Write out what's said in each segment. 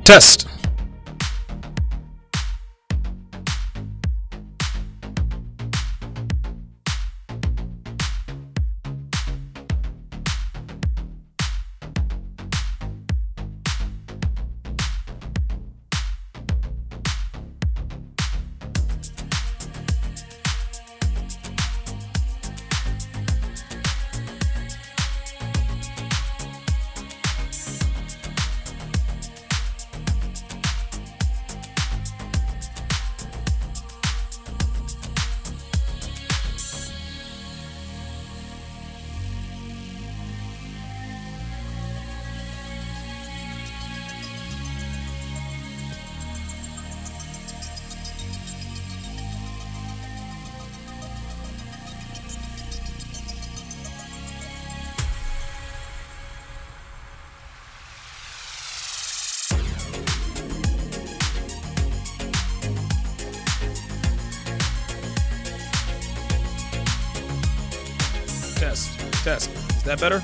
Test. Test. Is that better?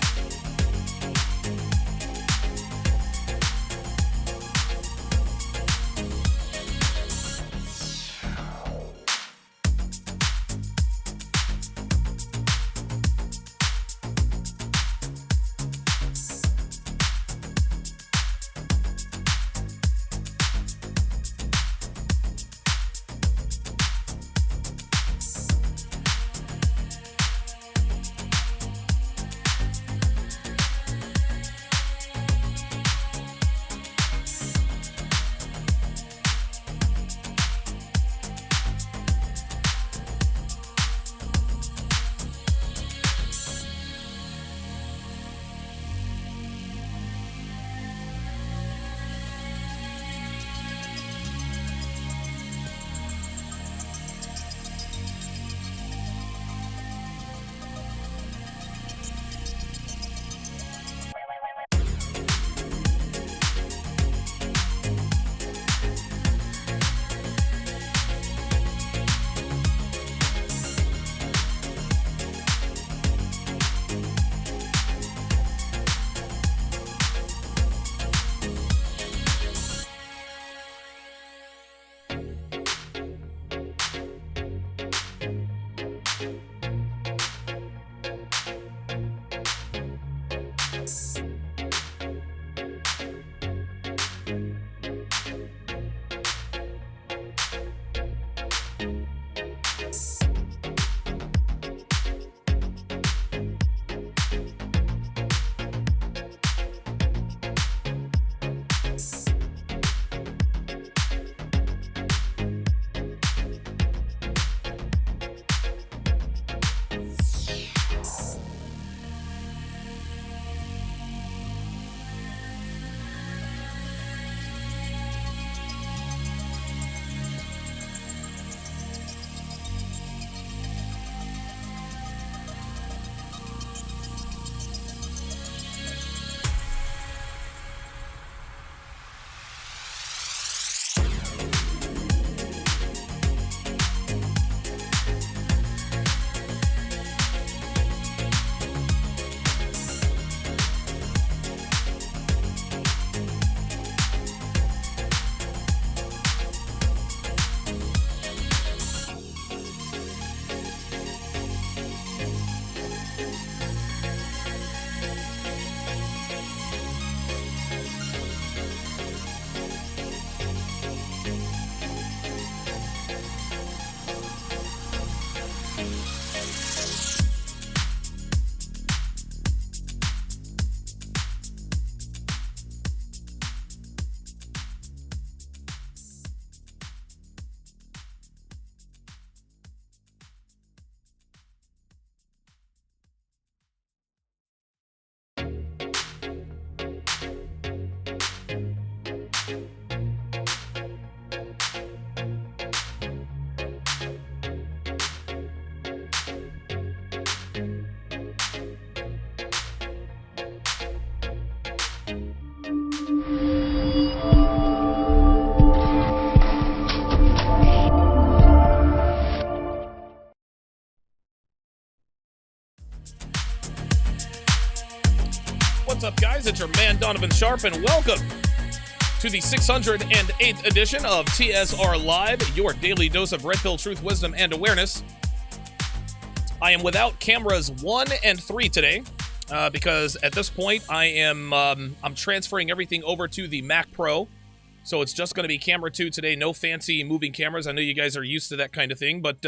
What's up, guys? It's your man, Donovan Sharpe, and welcome to the 608th edition of TSR Live, your daily dose of red pill truth, wisdom, and awareness. I am without cameras 1 and 3 today because at this point I'm transferring everything over to the Mac Pro. So it's just going to be camera 2 today. No fancy moving cameras. I know you guys are used to that kind of thing, but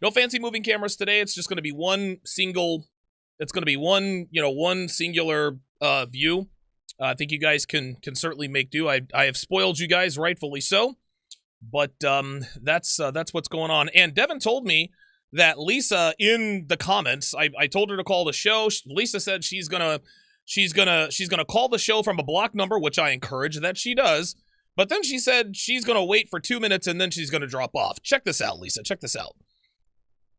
no fancy moving cameras today. It's just going to be one singular view. I think you guys can certainly make do. I have spoiled you guys, rightfully so, but that's what's going on. And Devin told me that Lisa, in the comments, I told her to call the show. Lisa said she's gonna call the show from a block number, which I encourage that she does. But then she said she's gonna wait for 2 minutes and then she's gonna drop off. Check this out, Lisa. Check this out.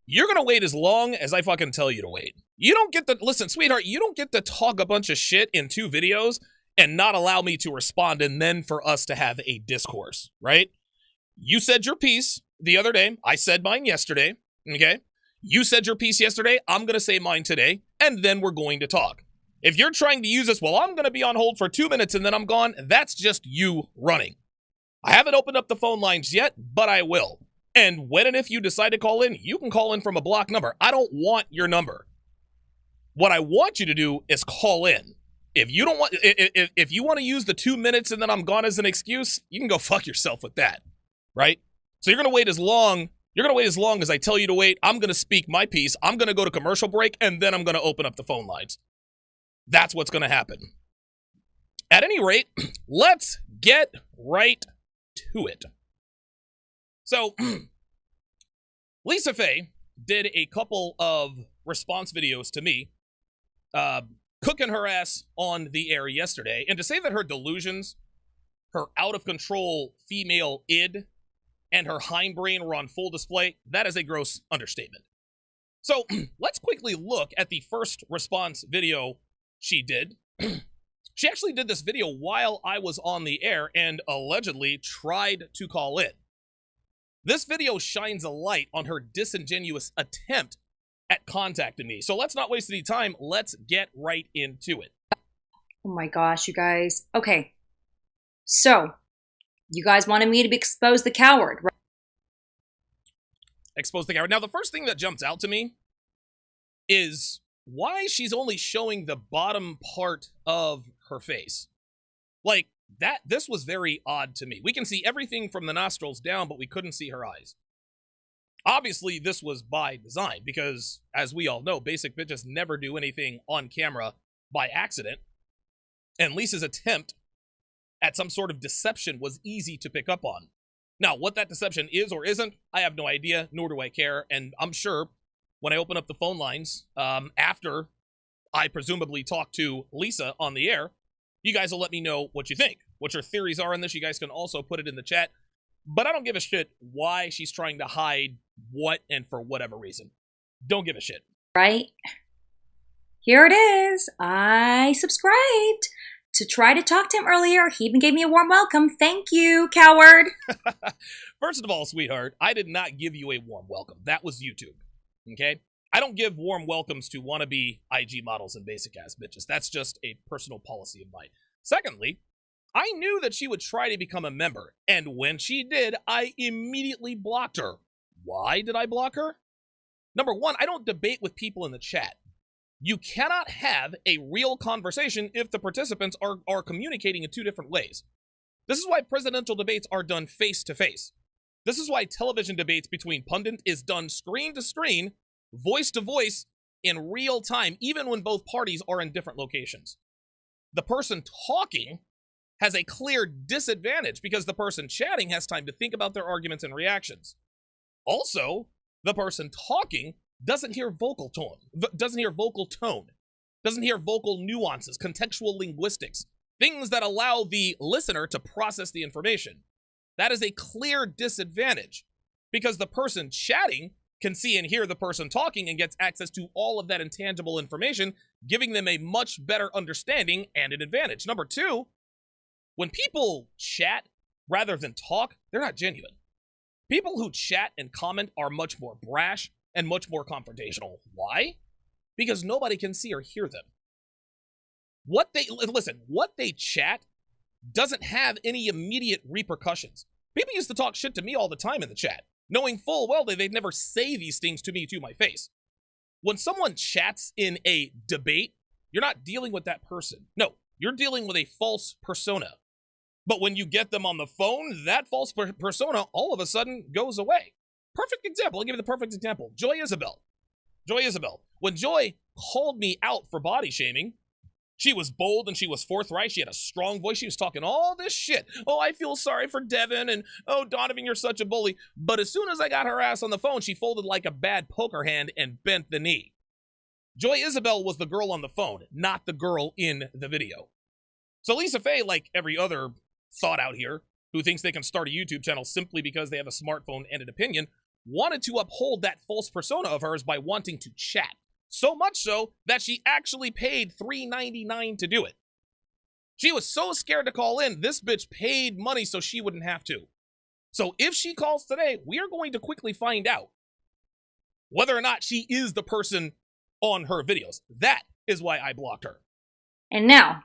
You're going to wait as long as I fucking tell you to wait. You don't get to, listen, sweetheart, you don't get to talk a bunch of shit in 2 videos and not allow me to respond and then for us to have a discourse, right? You said your piece the other day. I said mine yesterday, okay? You said your piece yesterday. I'm going to say mine today, and then we're going to talk. If you're trying to use this, well, I'm going to be on hold for 2 minutes and then I'm gone, that's just you running. I haven't opened up the phone lines yet, but I will. And when and if you decide to call in, you can call in from a block number. I don't want your number. What I want you to do is call in. If you don't want, if you want to use the 2 minutes and then I'm gone as an excuse, you can go fuck yourself with that, right? So you're gonna wait as long. You're gonna wait as long as I tell you to wait. I'm gonna speak my piece. I'm gonna go to commercial break, and then I'm gonna open up the phone lines. That's what's gonna happen. At any rate, let's get right to it. So, Lisa Faye did a couple of response videos to me, cooking her ass on the air yesterday. And to say that her delusions, her out-of-control female id, and her hindbrain were on full display, that is a gross understatement. So, let's quickly look at the first response video she did. She actually did this video while I was on the air and allegedly tried to call in. This video shines a light on her disingenuous attempt at contacting me. So let's not waste any time. Let's get right into it. Oh my gosh, you guys. Okay. So, you guys wanted me to expose the coward, right? Expose the coward. Now, the first thing that jumps out to me is why she's only showing the bottom part of her face. Like, this was very odd to me. We can see everything from the nostrils down, but we couldn't see her eyes. Obviously, this was by design, because, as we all know, basic bitches never do anything on camera by accident. And Lisa's attempt at some sort of deception was easy to pick up on. Now, what that deception is or isn't, I have no idea, nor do I care. And I'm sure when I open up the phone lines, after I presumably talk to Lisa on the air, you guys will let me know what you think, what your theories are on this. You guys can also put it in the chat. But I don't give a shit why she's trying to hide what and for whatever reason. Don't give a shit. Right? Here it is. I subscribed to try to talk to him earlier. He even gave me a warm welcome. Thank you, coward. First of all, sweetheart, I did not give you a warm welcome. That was YouTube. Okay? I don't give warm welcomes to wannabe IG models and basic-ass bitches. That's just a personal policy of mine. Secondly, I knew that she would try to become a member, and when she did, I immediately blocked her. Why did I block her? Number one, I don't debate with people in the chat. You cannot have a real conversation if the participants are communicating in 2 different ways. This is why presidential debates are done face-to-face. This is why television debates between pundits is done screen-to-screen, voice to voice in real time, even when both parties are in different locations. The person talking has a clear disadvantage because the person chatting has time to think about their arguments and reactions. Also, the person talking doesn't hear vocal tone, doesn't hear vocal nuances, contextual linguistics, things that allow the listener to process the information. That is a clear disadvantage because the person chatting can see and hear the person talking and gets access to all of that intangible information, giving them a much better understanding and an advantage. Number 2, when people chat rather than talk, they're not genuine. People who chat and comment are much more brash and much more confrontational. Why? Because nobody can see or hear them. What they chat doesn't have any immediate repercussions. People used to talk shit to me all the time in the chat, knowing full well that they'd never say these things to me to my face. When someone chats in a debate, you're not dealing with that person. No, you're dealing with a false persona. But when you get them on the phone, that false persona all of a sudden goes away. Perfect example. I'll give you the perfect example. Joy Isabel. When Joy called me out for body shaming, she was bold and she was forthright. She had a strong voice. She was talking all this shit. Oh, I feel sorry for Devin, and oh, Donovan, you're such a bully. But as soon as I got her ass on the phone, she folded like a bad poker hand and bent the knee. Joy Isabel was the girl on the phone, not the girl in the video. So Lisa Faye, like every other thought out here who thinks they can start a YouTube channel simply because they have a smartphone and an opinion, wanted to uphold that false persona of hers by wanting to chat. So much so that she actually paid $3.99 to do it. She was so scared to call in, this bitch paid money so she wouldn't have to. So if she calls today, we are going to quickly find out whether or not she is the person on her videos. That is why I blocked her. And now,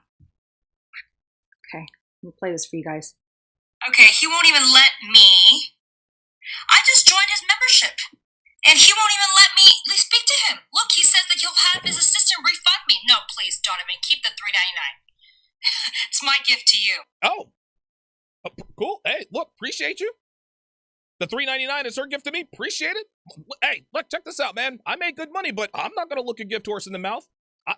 okay, we'll play this for you guys. Okay, he won't even let me. I just joined his membership. And he won't even let me speak to him. Look, he says that he'll have his assistant refund me. No, please, Donovan, keep the $3.99. It's my gift to you. Oh, cool. Hey, look, appreciate you. The $3.99 is her gift to me. Appreciate it. Hey, look, check this out, man. I make good money, but I'm not going to look a gift horse in the mouth.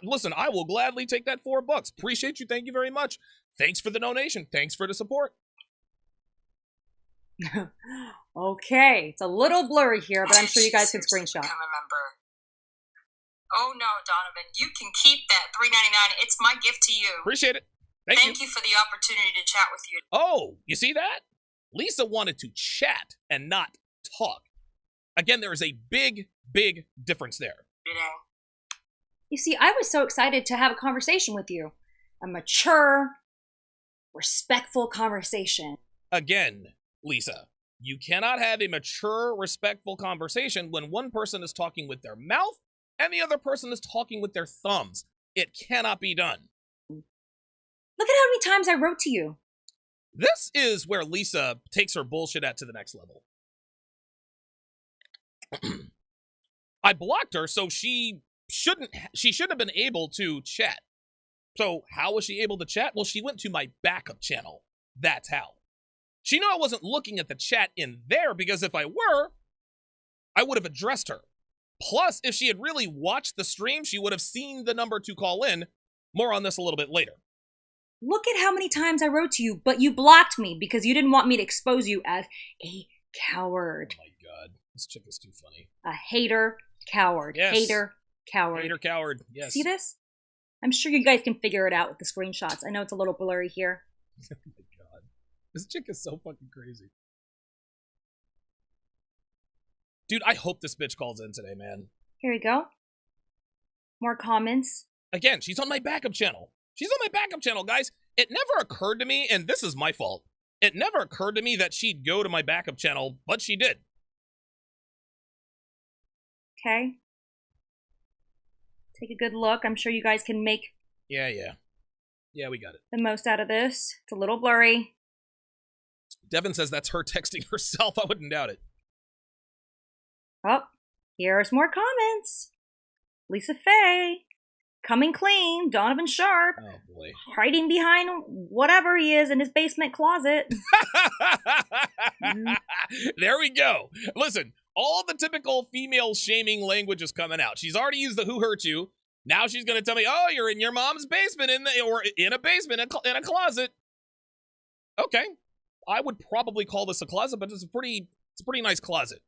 Listen, I will gladly take that $4. Appreciate you. Thank you very much. Thanks for the donation. Thanks for the support. Okay, it's a little blurry here, but I'm sure you guys can screenshot. Become a member. Oh no, Donovan, you can keep that $3.99. It's my gift to you. Appreciate it. Thank you for the opportunity to chat with you. Oh, you see that? Lisa wanted to chat and not talk. Again, there is a big, big difference there. You see, I was so excited to have a conversation with you. A mature, respectful conversation. Again, Lisa, you cannot have a mature, respectful conversation when one person is talking with their mouth and the other person is talking with their thumbs. It cannot be done. Look at how many times I wrote to you. This is where Lisa takes her bullshit to the next level. I blocked her, so she shouldn't have been able to chat. So how was she able to chat? Well, she went to my backup channel. That's how. She knew I wasn't looking at the chat in there because if I were, I would have addressed her. Plus, if she had really watched the stream, she would have seen the number to call in. More on this a little bit later. Look at how many times I wrote to you, but you blocked me because you didn't want me to expose you as a coward. Oh my god, this chick is too funny. A hater, coward. Yes. Hater, coward. Hater, coward, yes. See this? I'm sure you guys can figure it out with the screenshots. I know it's a little blurry here. Oh my god. This chick is so fucking crazy. Dude, I hope this bitch calls in today, man. Here we go. More comments. Again, she's on my backup channel. She's on my backup channel, guys. It never occurred to me, and this is my fault. It never occurred to me that she'd go to my backup channel, but she did. Okay. Take a good look. I'm sure you guys can make Yeah, we got it. the most out of this. It's a little blurry. Devin says that's her texting herself. I wouldn't doubt it. Oh, here's more comments. Lisa Faye. Coming clean. Donovan Sharpe. Oh, boy. Hiding behind whatever he is in his basement closet. There we go. Listen, all the typical female shaming language is coming out. She's already used the who hurt you. Now she's going to tell me, oh, you're in your mom's basement or in a basement in a closet. Okay. I would probably call this a closet, but it's a pretty nice closet.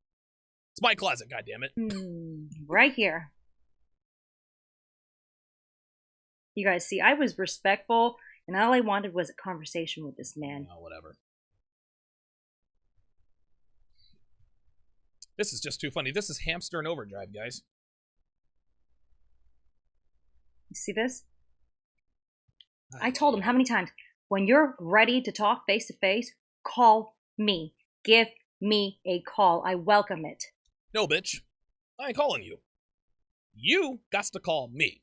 It's my closet, goddammit. Right here. You guys see, I was respectful, and all I wanted was a conversation with this man. Oh, whatever. This is just too funny. This is hamster in overdrive, guys. You see this? I told him how many times, when you're ready to talk face to face, call me. Give me a call. I welcome it. No, bitch. I ain't calling you. You got to call me.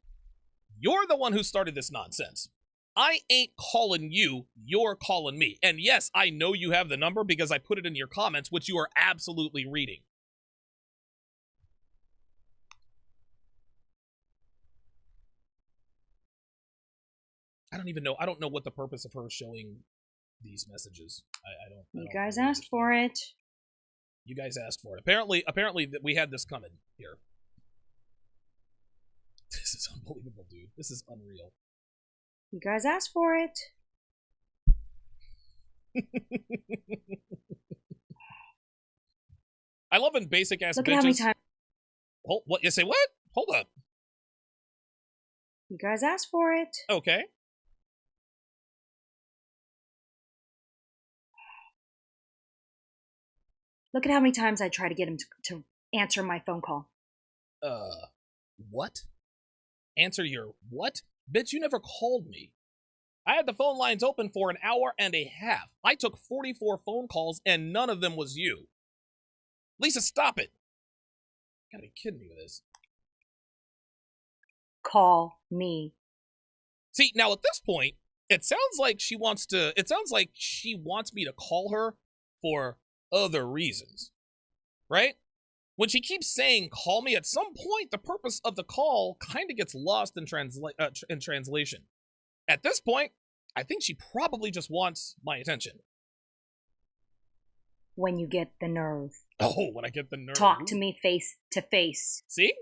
You're the one who started this nonsense. I ain't calling you, you're calling me. And yes, I know you have the number because I put it in your comments, which you are absolutely reading. I don't even know. I don't know what the purpose of her showing these messages. I don't. You guys asked for it. You guys asked for it. Apparently that we had this coming here. This is unbelievable, dude. This is unreal. You guys asked for it. I love when basic ass Look bitches. at how many times. Hold, what? You say what? Hold up. You guys asked for it. Okay. Look at how many times I try to get him to answer my phone call. What? Answer your what? Bitch, you never called me. I had the phone lines open for an hour and a half. I took 44 phone calls and none of them was you. Lisa, stop it. You gotta be kidding me with this. Call me. See, now at this point, it sounds like she wants me to call her for other reasons. Right? When she keeps saying call me, at some point the purpose of the call kind of gets lost in translation. At this point, I think she probably just wants my attention. When you get the nerve. Oh, when I get the nerve. Talk to me face to face. See?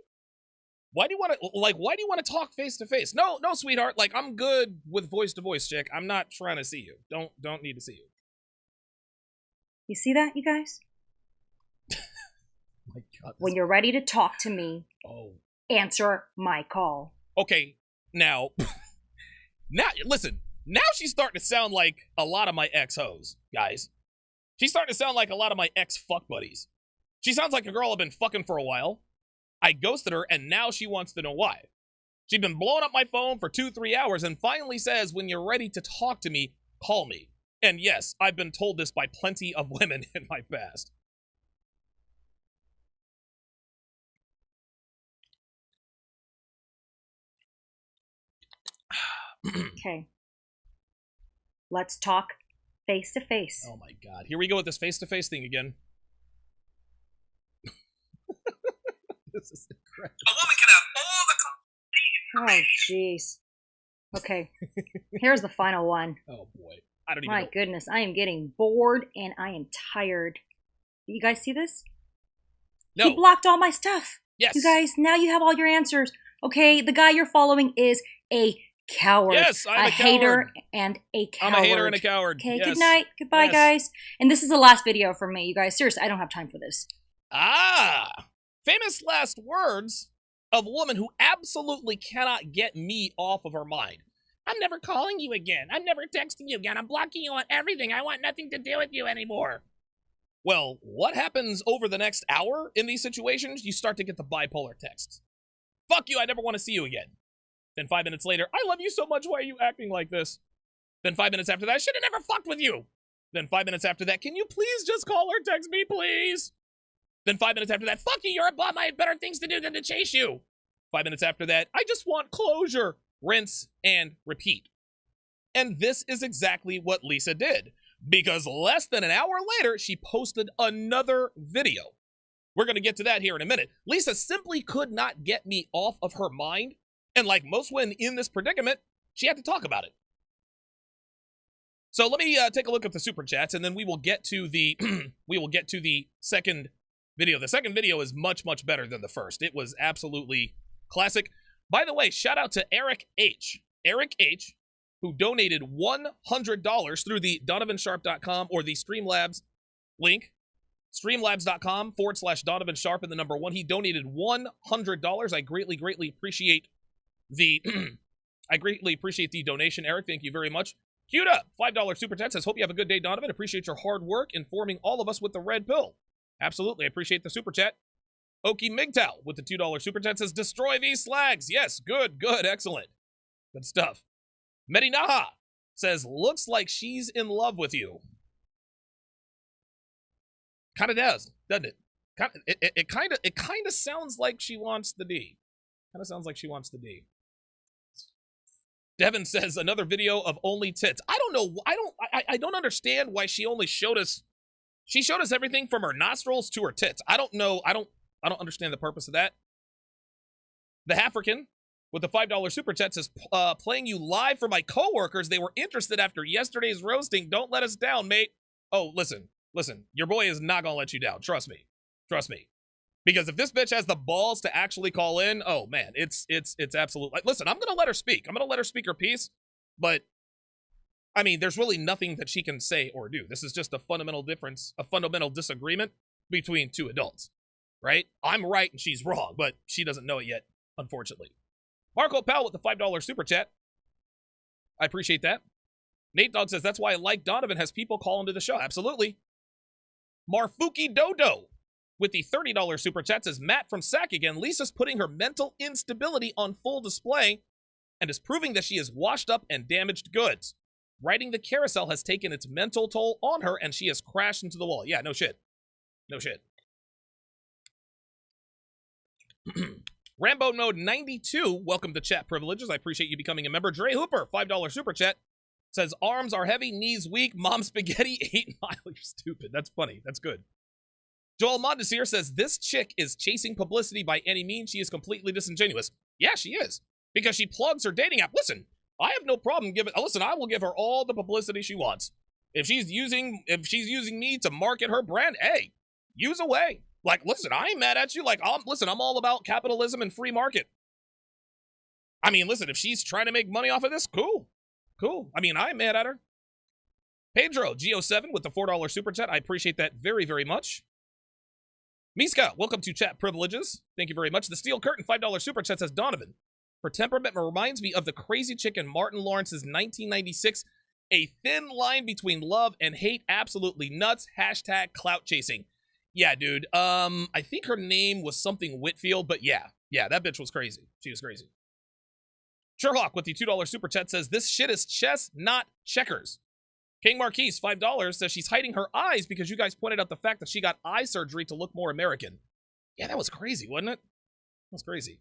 Why do you want to talk face to face? No, sweetheart. Like, I'm good with voice to voice, chick. I'm not trying to see you. Don't need to see you. You see that, you guys? My God. When you're ready to talk to me, answer my call. Okay, now, listen. Now she's starting to sound like a lot of my ex-hoes, guys. She's starting to sound like a lot of my ex-fuck buddies. She sounds like a girl I've been fucking for a while. I ghosted her, and now she wants to know why. She'd been blowing up my phone for 2-3 hours and finally says, when you're ready to talk to me, call me. And yes, I've been told this by plenty of women in my past. Okay. Let's talk face to face. Oh my God. Here we go with this face to face thing again. This is incredible. A woman can have all the... Oh, jeez. Okay. Here's the final one. Oh boy. I don't even know. My goodness, I am getting bored and I am tired. You guys see this? No. He blocked all my stuff. Yes. You guys, now you have all your answers. Okay, the guy you're following is a coward. Yes, I'm a hater and a coward. I'm a hater and a coward. Okay, yes. Good night. Goodbye, yes. guys. And this is the last video for me, you guys. Seriously, I don't have time for this. Famous last words of a woman who absolutely cannot get me off of her mind. I'm never calling you again. I'm never texting you again. I'm blocking you on everything. I want nothing to do with you anymore. Well, what happens over the next hour in these situations? You start to get the bipolar texts. Fuck you, I never want to see you again. Then 5 minutes later, I love you so much, why are you acting like this? Then 5 minutes after that, I should have never fucked with you. Then 5 minutes after that, can you please just call or text me, please? Then 5 minutes after that, fuck you, you're a bum, I have better things to do than to chase you. 5 minutes after that, I just want closure. Rinse and repeat. And this is exactly what Lisa did. Because less than an hour later, she posted another video. We're going to get to that here in a minute. Lisa simply could not get me off of her mind. And like most women in this predicament, she had to talk about it. So let me take a look at the super chats, and then we will get to the second video. The second video is much, much better than the first. It was absolutely classic. By the way, shout out to Eric H. Eric H., who donated $100 through the DonovanSharpe.com or the Streamlabs link. Streamlabs.com/Donovan Sharpe and the number 1. He donated $100. I greatly appreciate the donation, Eric. Thank you very much. Queued up, $5 super chat says, hope you have a good day, Donovan. Appreciate your hard work informing all of us with the red pill. Absolutely, I appreciate the super chat. Okie Migtow with the $2 super chat says, destroy these slags. Yes, good, excellent. Good stuff. Medinaha says, looks like she's in love with you. Kind of does, doesn't it? It kind of sounds like she wants the D. Kind of sounds like she wants the D. Devin says another video of only tits. I don't know. I don't understand why she only showed us. She showed us everything from her nostrils to her tits. I don't know. I don't understand the purpose of that. The African with the $5 super chat says, playing you live for my coworkers. They were interested after yesterday's roasting. Don't let us down, mate. Oh, listen. Your boy is not gonna let you down. Trust me. Because if this bitch has the balls to actually call in, oh man, it's absolute. Like, listen, I'm gonna let her speak. I'm gonna let her speak her piece, but I mean, there's really nothing that she can say or do. This is just a fundamental difference, a fundamental disagreement between two adults, right? I'm right and she's wrong, but she doesn't know it yet, unfortunately. Marco Powell with the $5 super chat. I appreciate that. Nate Dogg says, that's why I like Donovan, has people call into the show. Absolutely. Marfuki Dodo with the $30 super chat says, Matt from Sac again. Lisa's putting her mental instability on full display and is proving that she is washed up and damaged goods. Riding the carousel has taken its mental toll on her and she has crashed into the wall. Yeah, no shit. Rambo Mode 92, welcome to Chat Privileges. I appreciate you becoming a member. Dre Hooper, $5 super chat, says, arms are heavy, knees weak, mom spaghetti, 8 mile. You're stupid. That's funny. That's good. Joel Mondesir says, this chick is chasing publicity by any means. She is completely disingenuous. Yeah, she is. Because she plugs her dating app. Listen, I have no problem giving, listen, I will give her all the publicity she wants. If she's using me to market her brand, hey, use away. Like, listen, I ain't mad at you. Like, listen, I'm all about capitalism and free market. I mean, listen, if she's trying to make money off of this, cool. I mean, I ain't mad at her. Pedro, Geo7 with the $4 super chat. I appreciate that very, very much. Miska, welcome to Chat Privileges. Thank you very much. The Steel Curtain, $5 super chat says, Donovan, her temperament reminds me of the crazy chick in Martin Lawrence's 1996, A Thin Line Between Love and Hate. Absolutely nuts. Hashtag clout chasing. Yeah, dude. I think her name was something Whitfield, but yeah, that bitch was crazy. She was crazy. Sherlock with the $2 super chat says, this shit is chess, not checkers. King Marquise, $5, says she's hiding her eyes because you guys pointed out the fact that she got eye surgery to look more American. Yeah, that was crazy, wasn't it? That was crazy.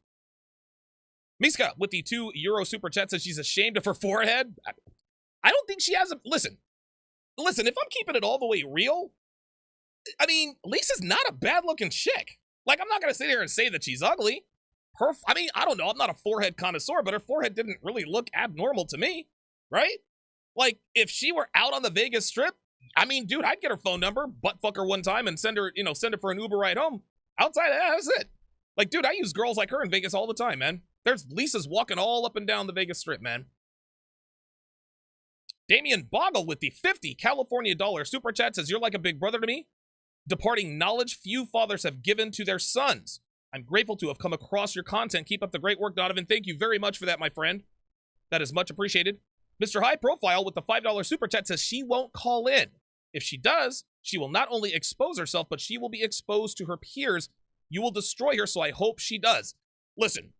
Miska with the €2 super chat says she's ashamed of her forehead. I don't think she has a... Listen, if I'm keeping it all the way real, I mean, Lisa's not a bad-looking chick. Like, I'm not going to sit here and say that she's ugly. I mean, I don't know. I'm not a forehead connoisseur, but her forehead didn't really look abnormal to me, right? Like, if she were out on the Vegas Strip, I mean, dude, I'd get her phone number, butt fuck her one time, and send her for an Uber ride home. Outside of that, that's it. Like, dude, I use girls like her in Vegas all the time, man. There's Lisa's walking all up and down the Vegas Strip, man. Damian Boggle with the $50 California super chat says, you're like a big brother to me. Departing knowledge few fathers have given to their sons. I'm grateful to have come across your content. Keep up the great work, Donovan. Thank you very much for that, my friend. That is much appreciated. Mr. High Profile with the $5 super chat says she won't call in. If she does, she will not only expose herself, but she will be exposed to her peers. You will destroy her, so I hope she does. Listen,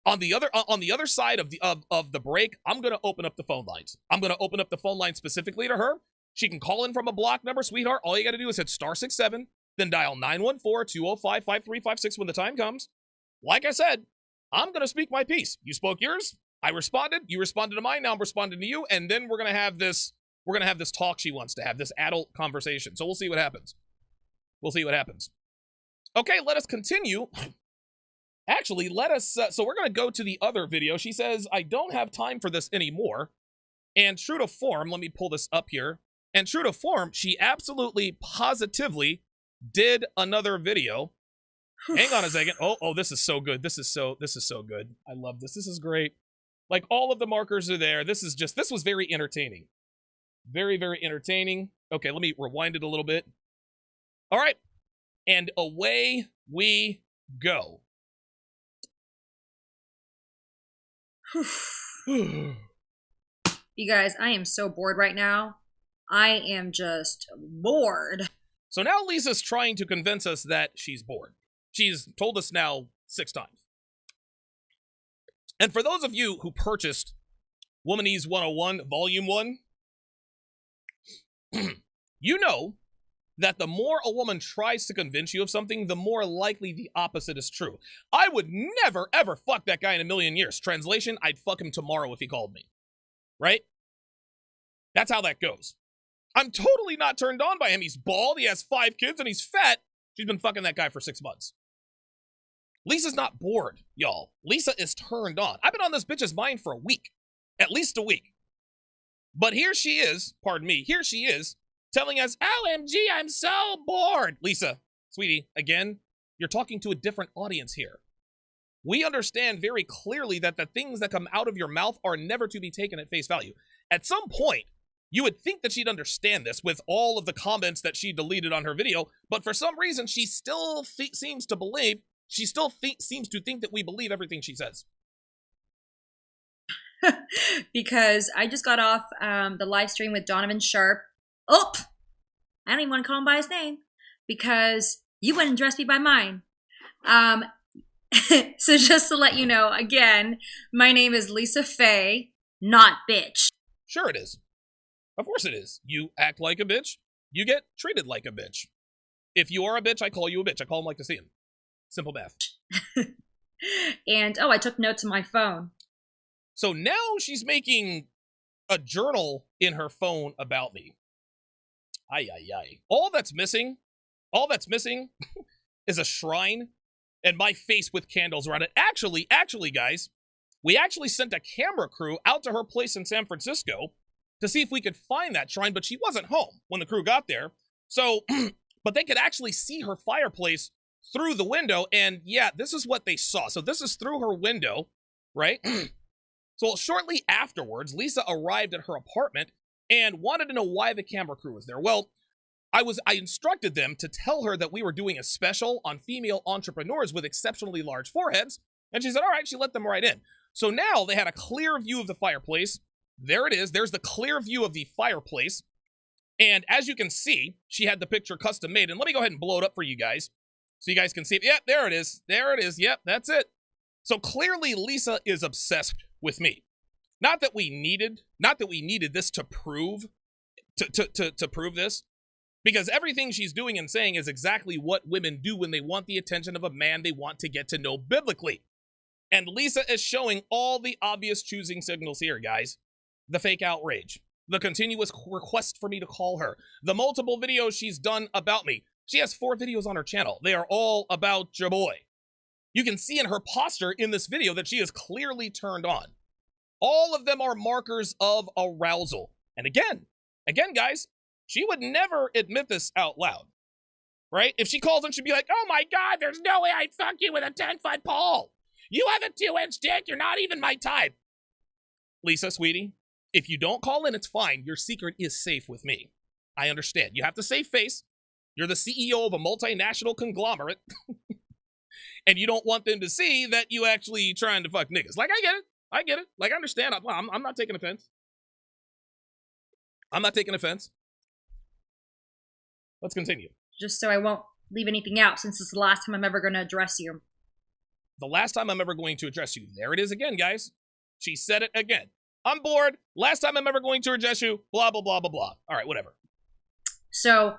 on the other side of the break, I'm gonna open up the phone lines. I'm gonna open up the phone line specifically to her. She can call in from a block number, sweetheart. All you gotta do is hit *67, then dial 914-205-5356 when the time comes. Like I said, I'm gonna speak my piece. You spoke yours. I responded. You responded to mine. Now I'm responding to you. And then we're gonna have this talk she wants to have, this adult conversation. So we'll see what happens. Okay, let us continue. Actually, so we're gonna go to the other video. She says, I don't have time for this anymore. And true to form, let me pull this up here. And true to form, she absolutely positively did another video. Hang on a second. Oh, this is so good. This is so good. I love this. This is great. Like, all of the markers are there. This was very entertaining. Very, very entertaining. Okay, let me rewind it a little bit. All right. And away we go. You guys, I am so bored right now. I am just bored. So now Lisa's trying to convince us that she's bored. She's told us now 6 times. And for those of you who purchased Womanese 101 Volume 1, you know that the more a woman tries to convince you of something, the more likely the opposite is true. I would never, ever fuck that guy in a million years. Translation, I'd fuck him tomorrow if he called me. right? That's how that goes. I'm totally not turned on by him. He's bald, he has 5 kids, and he's fat. She's been fucking that guy for 6 months. Lisa's not bored, y'all. Lisa is turned on. I've been on this bitch's mind for a week. At least a week. But here she is, pardon me, here she is, telling us, OMG, I'm so bored. Lisa, sweetie, again, you're talking to a different audience here. We understand very clearly that the things that come out of your mouth are never to be taken at face value. At some point, you would think that she'd understand this with all of the comments that she deleted on her video, but for some reason, she still seems to believe, seems to think that we believe everything she says. Because I just got off the live stream with Donovan Sharpe. Oh, I don't even want to call him by his name because you wouldn't address me by mine. So just to let you know, again, my name is Lisa Faye, not bitch. Sure it is. Of course it is. You act like a bitch, you get treated like a bitch. If you are a bitch, I call you a bitch. I call him like to see him. Simple math. And, I took notes on my phone. So now she's making a journal in her phone about me. Ay, ay, ay. All that's missing is a shrine and my face with candles around it. Actually, guys, we actually sent a camera crew out to her place in San Francisco to see if we could find that shrine, but she wasn't home when the crew got there. So, but they could actually see her fireplace through the window, and yeah, this is what they saw. So this is through her window, right? So shortly afterwards, Lisa arrived at her apartment and wanted to know why the camera crew was there. Well, I instructed them to tell her that we were doing a special on female entrepreneurs with exceptionally large foreheads, and she said, all right, she let them right in. So now they had a clear view of the fireplace. There it is. There's the clear view of the fireplace. And as you can see, she had the picture custom made. And let me go ahead and blow it up for you guys so you guys can see it. Yep, there it is. There it is. Yep, that's it. So clearly Lisa is obsessed with me. Not that we needed this to prove to prove this, because everything she's doing and saying is exactly what women do when they want the attention of a man they want to get to know biblically. And Lisa is showing all the obvious choosing signals here, guys. The fake outrage, the continuous request for me to call her, the multiple videos she's done about me. She has 4 videos on her channel. They are all about your boy. You can see in her posture in this video that she is clearly turned on. All of them are markers of arousal. And again, guys, she would never admit this out loud, right? If she calls in, she'd be like, oh my God, there's no way I'd fuck you with a 10-foot pole. You have a 2-inch dick. You're not even my type. Lisa, sweetie, if you don't call in, it's fine. Your secret is safe with me. I understand. You have to save face. You're the CEO of a multinational conglomerate. And you don't want them to see that you actually trying to fuck niggas. Like, I get it. Like, I understand. I'm not taking offense. Let's continue. Just so I won't leave anything out, since it's the last time I'm ever going to address you. The last time I'm ever going to address you. There it is again, guys. She said it again. I'm bored. Last time I'm ever going to address you. Blah, blah, blah, blah, blah. All right, whatever. So,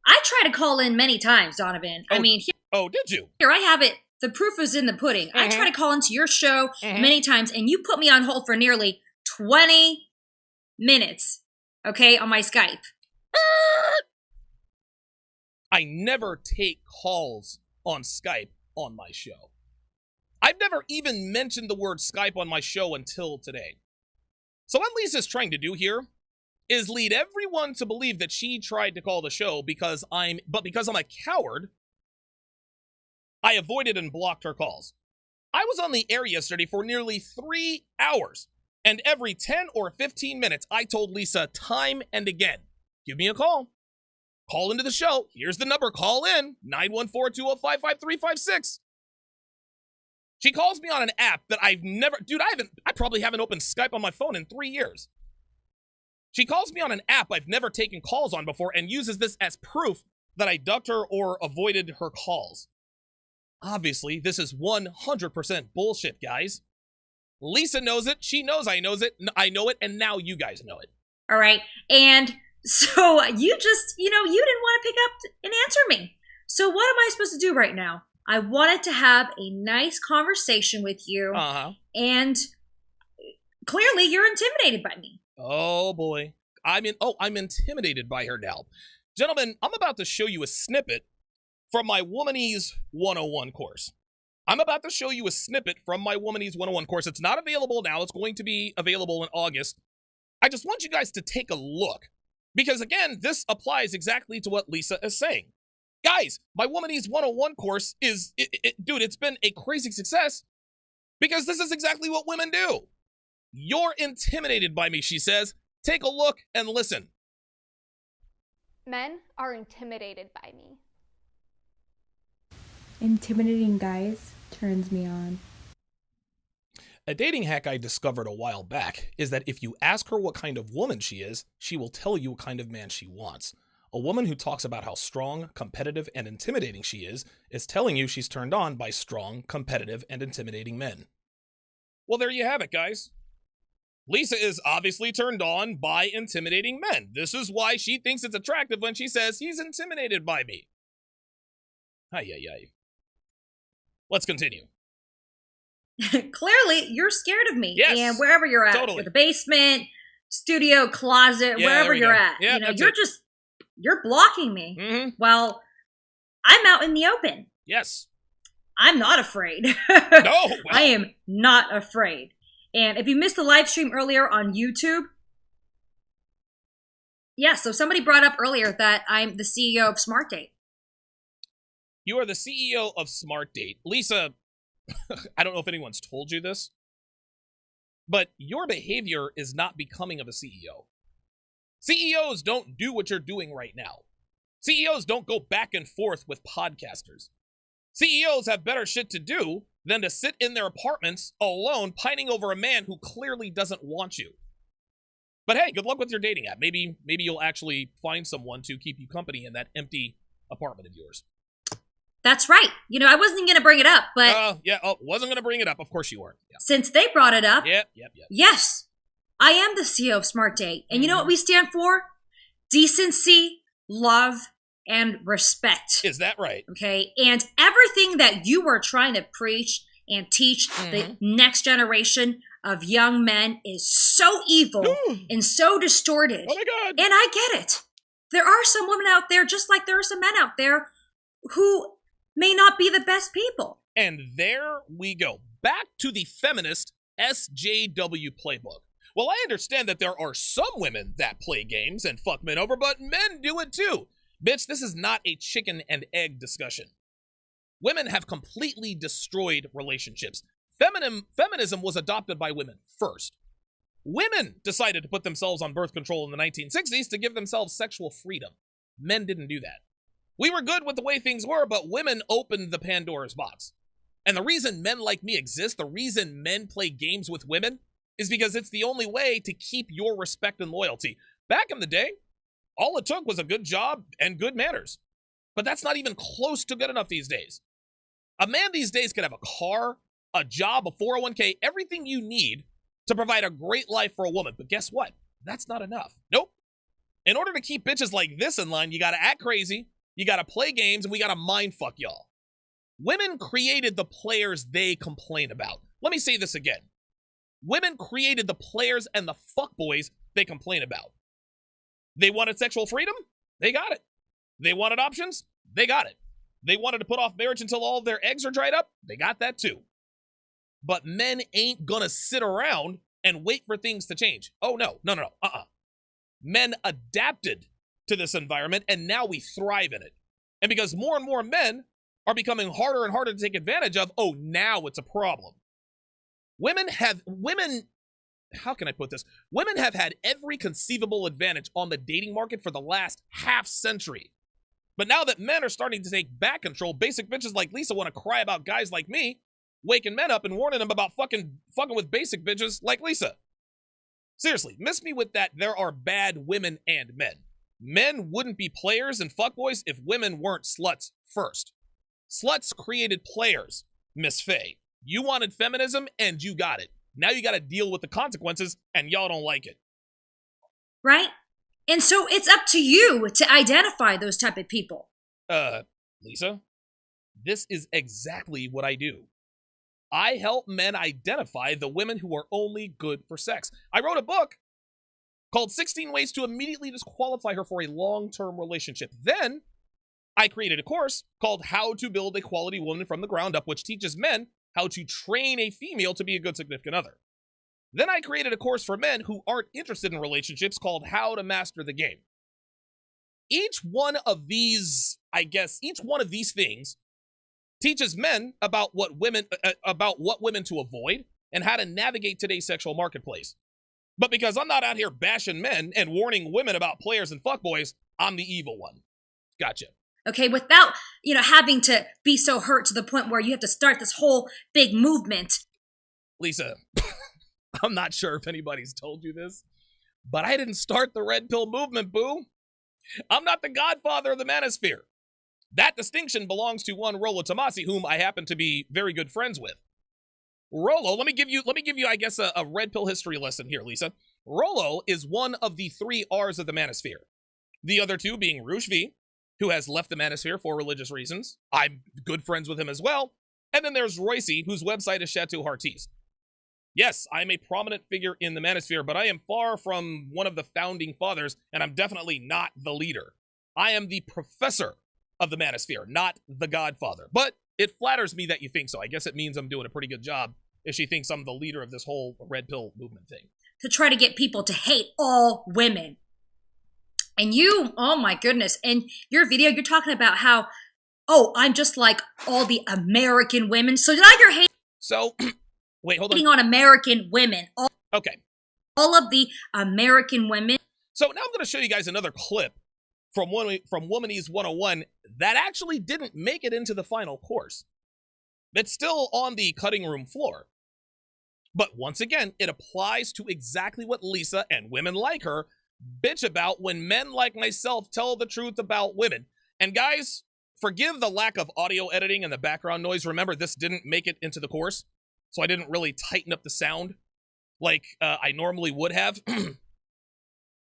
I tried to call in many times, Donovan. Oh, I mean... did you? Here, I have it. The proof is in the pudding. I tried to call into your show many times, and you put me on hold for nearly 20 minutes, okay, on my Skype. I never take calls on Skype on my show. I've never even mentioned the word Skype on my show until today. So what Lisa's trying to do here is lead everyone to believe that she tried to call the show because I'm a coward, I avoided and blocked her calls. I was on the air yesterday for nearly 3 hours, and every 10 or 15 minutes, I told Lisa time and again, give me a call. Call into the show. Here's the number. Call in, 914-205-5356. She calls me on an app that I probably haven't opened Skype on my phone in 3 years. She calls me on an app I've never taken calls on before and uses this as proof that I ducked her or avoided her calls. Obviously, this is 100% bullshit, guys. Lisa knows it. She knows I know it, and now you guys know it. All right. And so you just, you didn't want to pick up and answer me. So what am I supposed to do right now? I wanted to have a nice conversation with you and clearly you're intimidated by me. Oh, boy. I'm intimidated by her now. Gentlemen, I'm about to show you a snippet from my Womanese 101 course. I'm about to show you a snippet from my Womanese 101 course. It's not available now. It's going to be available in August. I just want you guys to take a look. Because, again, this applies exactly to what Lisa is saying. Guys, my Womanese 101 course is, dude, it's been a crazy success because this is exactly what women do. You're intimidated by me, she says. Take a look and listen. Men are intimidated by me. Intimidating guys turns me on. A dating hack I discovered a while back is that if you ask her what kind of woman she is, she will tell you what kind of man she wants. A woman who talks about how strong, competitive, and intimidating she is telling you she's turned on by strong, competitive, and intimidating men. Well, there you have it, guys. Lisa is obviously turned on by intimidating men. This is why she thinks it's attractive when she says he's intimidated by me. Ay. Let's continue. Clearly, you're scared of me. Yes, and wherever you're at, totally. the basement, studio, closet, Yeah, wherever you're go. at, Yeah, you're blocking me. Mm-hmm. Well, I'm out in the open. Yes. I'm not afraid. No. I am not afraid. And if you missed the live stream earlier on YouTube, yeah, so somebody brought up earlier that I'm the CEO of Smart Date. You are the CEO of Smart Date. Lisa, I don't know if anyone's told you this, but your behavior is not becoming of a CEO. CEOs don't do what you're doing right now. CEOs don't go back and forth with podcasters. CEOs have better shit to do than to sit in their apartments alone pining over a man who clearly doesn't want you. But hey, good luck with your dating app. Maybe you'll actually find someone to keep you company in that empty apartment of yours. That's right. I wasn't going to bring it up, but... wasn't going to bring it up. Of course you weren't. Yeah. Since they brought it up... Yep. Yes, I am the CEO of Smart Date. And you know what we stand for? Decency, love, and respect. Is that right? Okay? And everything that you were trying to preach and teach the next generation of young men is so evil and so distorted. Oh my God. And I get it. There are some women out there, just like there are some men out there, who may not be the best people. And there we go. Back to the feminist SJW playbook. Well, I understand that there are some women that play games and fuck men over, but men do it too. Bitch, this is not a chicken and egg discussion. Women have completely destroyed relationships. Feminism was adopted by women first. Women decided to put themselves on birth control in the 1960s to give themselves sexual freedom. Men didn't do that. We were good with the way things were, but women opened the Pandora's box. And the reason men like me exist, the reason men play games with women, is because it's the only way to keep your respect and loyalty. Back in the day, all it took was a good job and good manners. But that's not even close to good enough these days. A man these days can have a car, a job, a 401k, everything you need to provide a great life for a woman. But guess what? That's not enough. Nope. In order to keep bitches like this in line, you gotta act crazy, you gotta play games, and we gotta mind fuck y'all. Women created the players they complain about. Let me say this again. Women created the players and the fuckboys they complain about. They wanted sexual freedom? They got it. They wanted options? They got it. They wanted to put off marriage until all of their eggs are dried up? They got that too. But men ain't gonna sit around and wait for things to change. Oh, no. Men adapted to this environment, and now we thrive in it. And because more and more men are becoming harder and harder to take advantage of, oh, now it's a problem. How can I put this? Women have had every conceivable advantage on the dating market for the last half century. But now that men are starting to take back control, basic bitches like Lisa want to cry about guys like me, waking men up and warning them about fucking with basic bitches like Lisa. Seriously, miss me with that there are bad women and men. Men wouldn't be players and fuckboys if women weren't sluts first. Sluts created players, Miss Faye. You wanted feminism and you got it. Now you got to deal with the consequences and y'all don't like it. Right? And so it's up to you to identify those type of people. Lisa, this is exactly what I do. I help men identify the women who are only good for sex. I wrote a book called 16 Ways to Immediately Disqualify Her for a Long-Term Relationship. Then I created a course called How to Build a Quality Woman from the Ground Up, which teaches men how to train a female to be a good significant other. Then I created a course for men who aren't interested in relationships called How to Master the Game. Each one of these things teaches men about what women to avoid and how to navigate today's sexual marketplace. But because I'm not out here bashing men and warning women about players and fuckboys, I'm the evil one. Gotcha. Okay, without, having to be so hurt to the point where you have to start this whole big movement. Lisa, I'm not sure if anybody's told you this, but I didn't start the red pill movement, boo. I'm not the godfather of the manosphere. That distinction belongs to one Rollo Tomasi, whom I happen to be very good friends with. Rollo, let me give you, I guess, a red pill history lesson here, Lisa. Rollo is one of the 3 R's of the manosphere. The other 2 being Rouge V, who has left the manosphere for religious reasons. I'm good friends with him as well. And then there's Royce, whose website is Chateau Heartiste. Yes, I'm a prominent figure in the manosphere, but I am far from one of the founding fathers, and I'm definitely not the leader. I am the professor of the manosphere, not the godfather. But it flatters me that you think so. I guess it means I'm doing a pretty good job if she thinks I'm the leader of this whole red pill movement thing. To try to get people to hate all women. And you, oh my goodness, in your video, you're talking about how, I'm just like all the American women. So now you're hating wait, hold on. on American women. Okay. All of the American women. So now I'm going to show you guys another clip from Womanese 101 that actually didn't make it into the final course. It's still on the cutting room floor. But once again, it applies to exactly what Lisa and women like her bitch about when men like myself tell the truth about women. And guys, forgive the lack of audio editing and the background noise. Remember, this didn't make it into the course, so I didn't really tighten up the sound like I normally would have.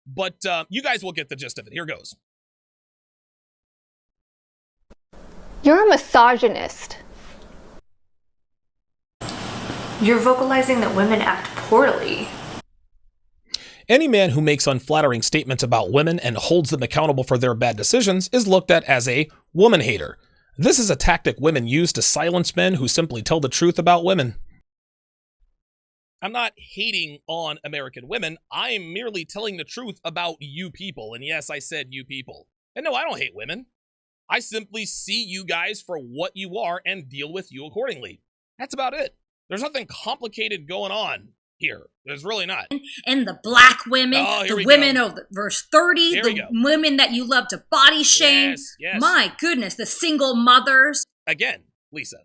But you guys will get the gist of it. Here goes. You're a misogynist. You're vocalizing that women act poorly. Any man who makes unflattering statements about women and holds them accountable for their bad decisions is looked at as a woman hater. This is a tactic women use to silence men who simply tell the truth about women. I'm not hating on American women. I am merely telling the truth about you people. And yes, I said you people. And no, I don't hate women. I simply see you guys for what you are and deal with you accordingly. That's about it. There's nothing complicated going on here. There's really not. And the black women, the women of verse 30, the women that you love to body shame. Yes. My goodness, the single mothers. Again, Lisa,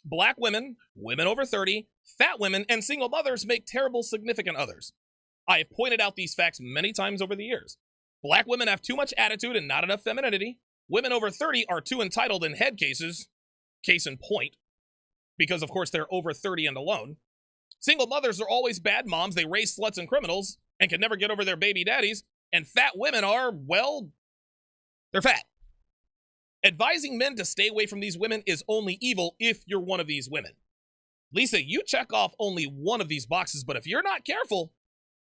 black women, women over 30, fat women, and single mothers make terrible significant others. I have pointed out these facts many times over the years. Black women have too much attitude and not enough femininity. Women over 30 are too entitled in head cases. Case in point. Because, of course, they're over 30 and alone. Single mothers are always bad moms. They raise sluts and criminals and can never get over their baby daddies. And fat women are, well, they're fat. Advising men to stay away from these women is only evil if you're one of these women. Lisa, you check off only one of these boxes, but if you're not careful,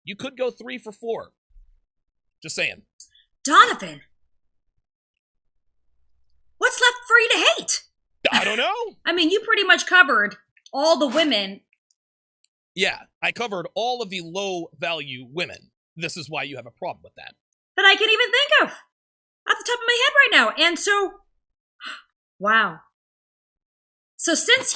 you could go 3 for 4. Just saying. Donovan, what's left for you to hate? I don't know. I mean, you pretty much covered all the women. Yeah, I covered all of the low-value women. This is why you have a problem with that. That I can even think of off the top of my head right now. And so, wow. So since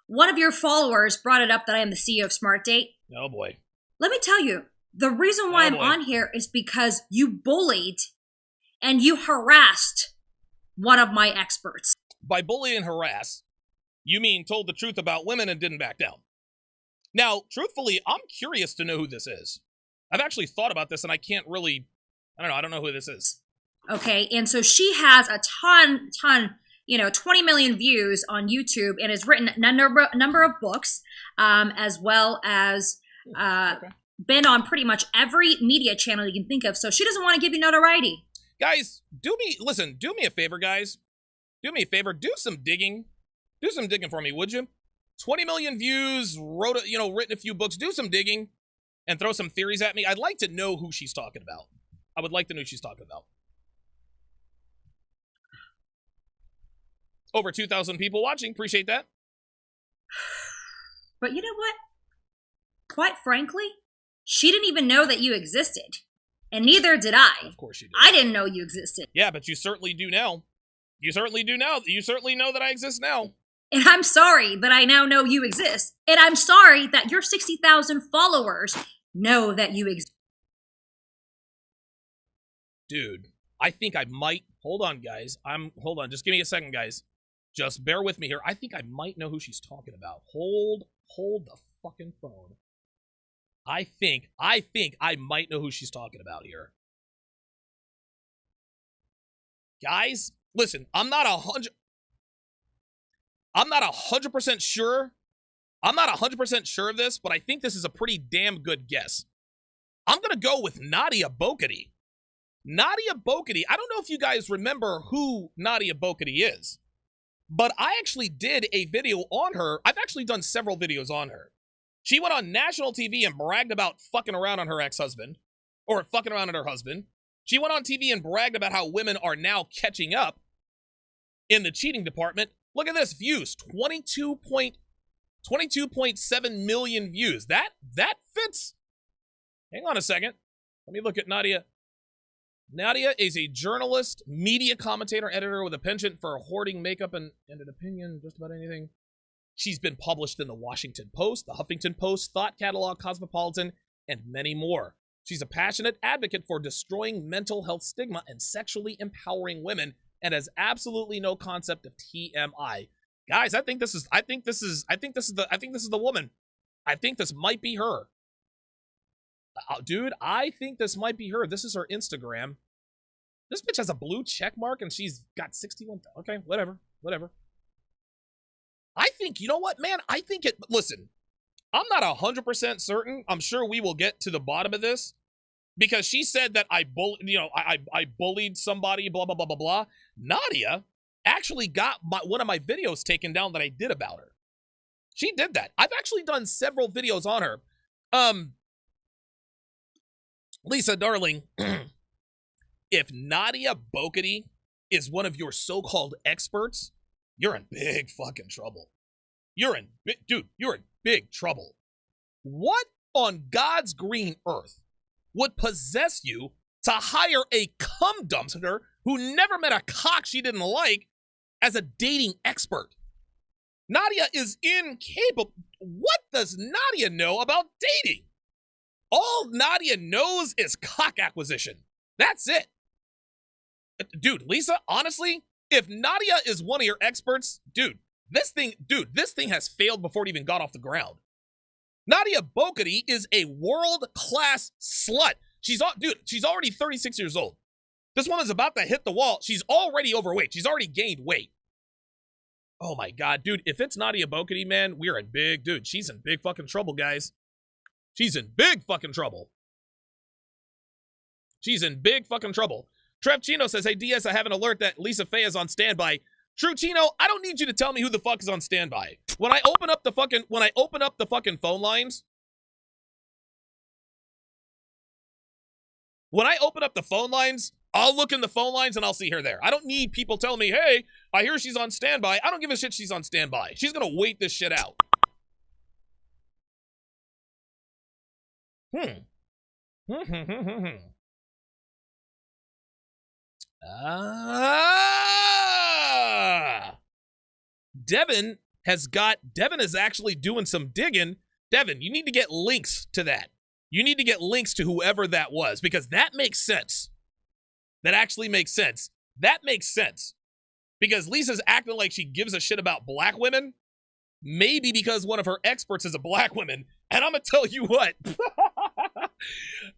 one of your followers brought it up that I am the CEO of Smart Date. Oh, boy. Let me tell you, the reason why I'm on here is because you bullied and you harassed one of my experts. By bully and harass, you mean told the truth about women and didn't back down. Now, truthfully, I'm curious to know who this is. I've actually thought about this and I don't know who this is. Okay, and so she has a ton, 20 million views on YouTube and has written a number of books, as well as been on pretty much every media channel you can think of. So she doesn't want to give you notoriety. Guys, do me a favor, guys. Do me a favor, do some digging. Do some digging for me, would you? 20 million views, written a few books. Do some digging and throw some theories at me. I'd like to know who she's talking about. I would like to know who she's talking about. Over 2,000 people watching. Appreciate that. But you know what? Quite frankly, she didn't even know that you existed. And neither did I. Of course you did. I didn't know you existed. Yeah, but you certainly do now. You certainly do now. You certainly know that I exist now. And I'm sorry that I now know you exist. And I'm sorry that your 60,000 followers know that you exist. Dude, I think I might. Hold on, guys. Hold on. Just give me a second, guys. Just bear with me here. I think I might know who she's talking about. Hold the fucking phone. I think I might know who she's talking about here. Guys, listen, I'm not 100% sure. I'm not 100% sure of this, but I think this is a pretty damn good guess. I'm going to go with Nadia Bokity. Nadia Bokity, I don't know if you guys remember who Nadia Bokity is, but I actually did a video on her. I've actually done several videos on her. She went on national TV and bragged about fucking around on her ex-husband, or fucking around on her husband. She went on TV and bragged about how women are now catching up in the cheating department. Look at this, views, 22.7 million views. That fits. Hang on a second. Let me look at Nadia. Nadia is a journalist, media commentator, editor with a penchant for hoarding makeup and an opinion, just about anything. She's been published in the Washington Post, the Huffington Post, Thought Catalog, Cosmopolitan, and many more. She's a passionate advocate for destroying mental health stigma and sexually empowering women, and has absolutely no concept of TMI. Guys, I think this is the woman. I think this might be her. Dude, I think this might be her. This is her Instagram. This bitch has a blue check mark and she's got 61. Okay, whatever. I think, you know what, man? I think it, listen, I'm not 100% certain. I'm sure we will get to the bottom of this because she said that I bullied somebody, blah, blah, blah, blah, blah. Nadia actually got one of my videos taken down that I did about her. She did that. I've actually done several videos on her. Lisa, darling, if Nadia Bokity is one of your so-called experts, you're in big fucking trouble. You're in big trouble. What on God's green earth would possess you to hire a cum dumpster who never met a cock she didn't like as a dating expert? Nadia is incapable. What does Nadia know about dating? All Nadia knows is cock acquisition. That's it. Dude, Lisa, honestly, if Nadia is one of your experts, this thing has failed before it even got off the ground. Nadia Bokity is a world-class slut. She's already 36 years old. This woman's about to hit the wall. She's already overweight. She's already gained weight. Oh my God, dude, if it's Nadia Bokity, man, she's in big fucking trouble, guys. She's in big fucking trouble. She's in big fucking trouble. Trev Chino says, hey, DS, I have an alert that Lisa Faye is on standby. True, Chino, I don't need you to tell me who the fuck is on standby. When I open up the fucking phone lines, I'll look in the phone lines and I'll see her there. I don't need people telling me, hey, I hear she's on standby. I don't give a shit she's on standby. She's gonna wait this shit out. Devin is actually doing some digging. Devin, you need to get links to that. You need to get links to whoever that was, because that makes sense. That actually makes sense. That makes sense. Because Lisa's acting like she gives a shit about black women. Maybe because one of her experts is a black woman. And I'm going to tell you what.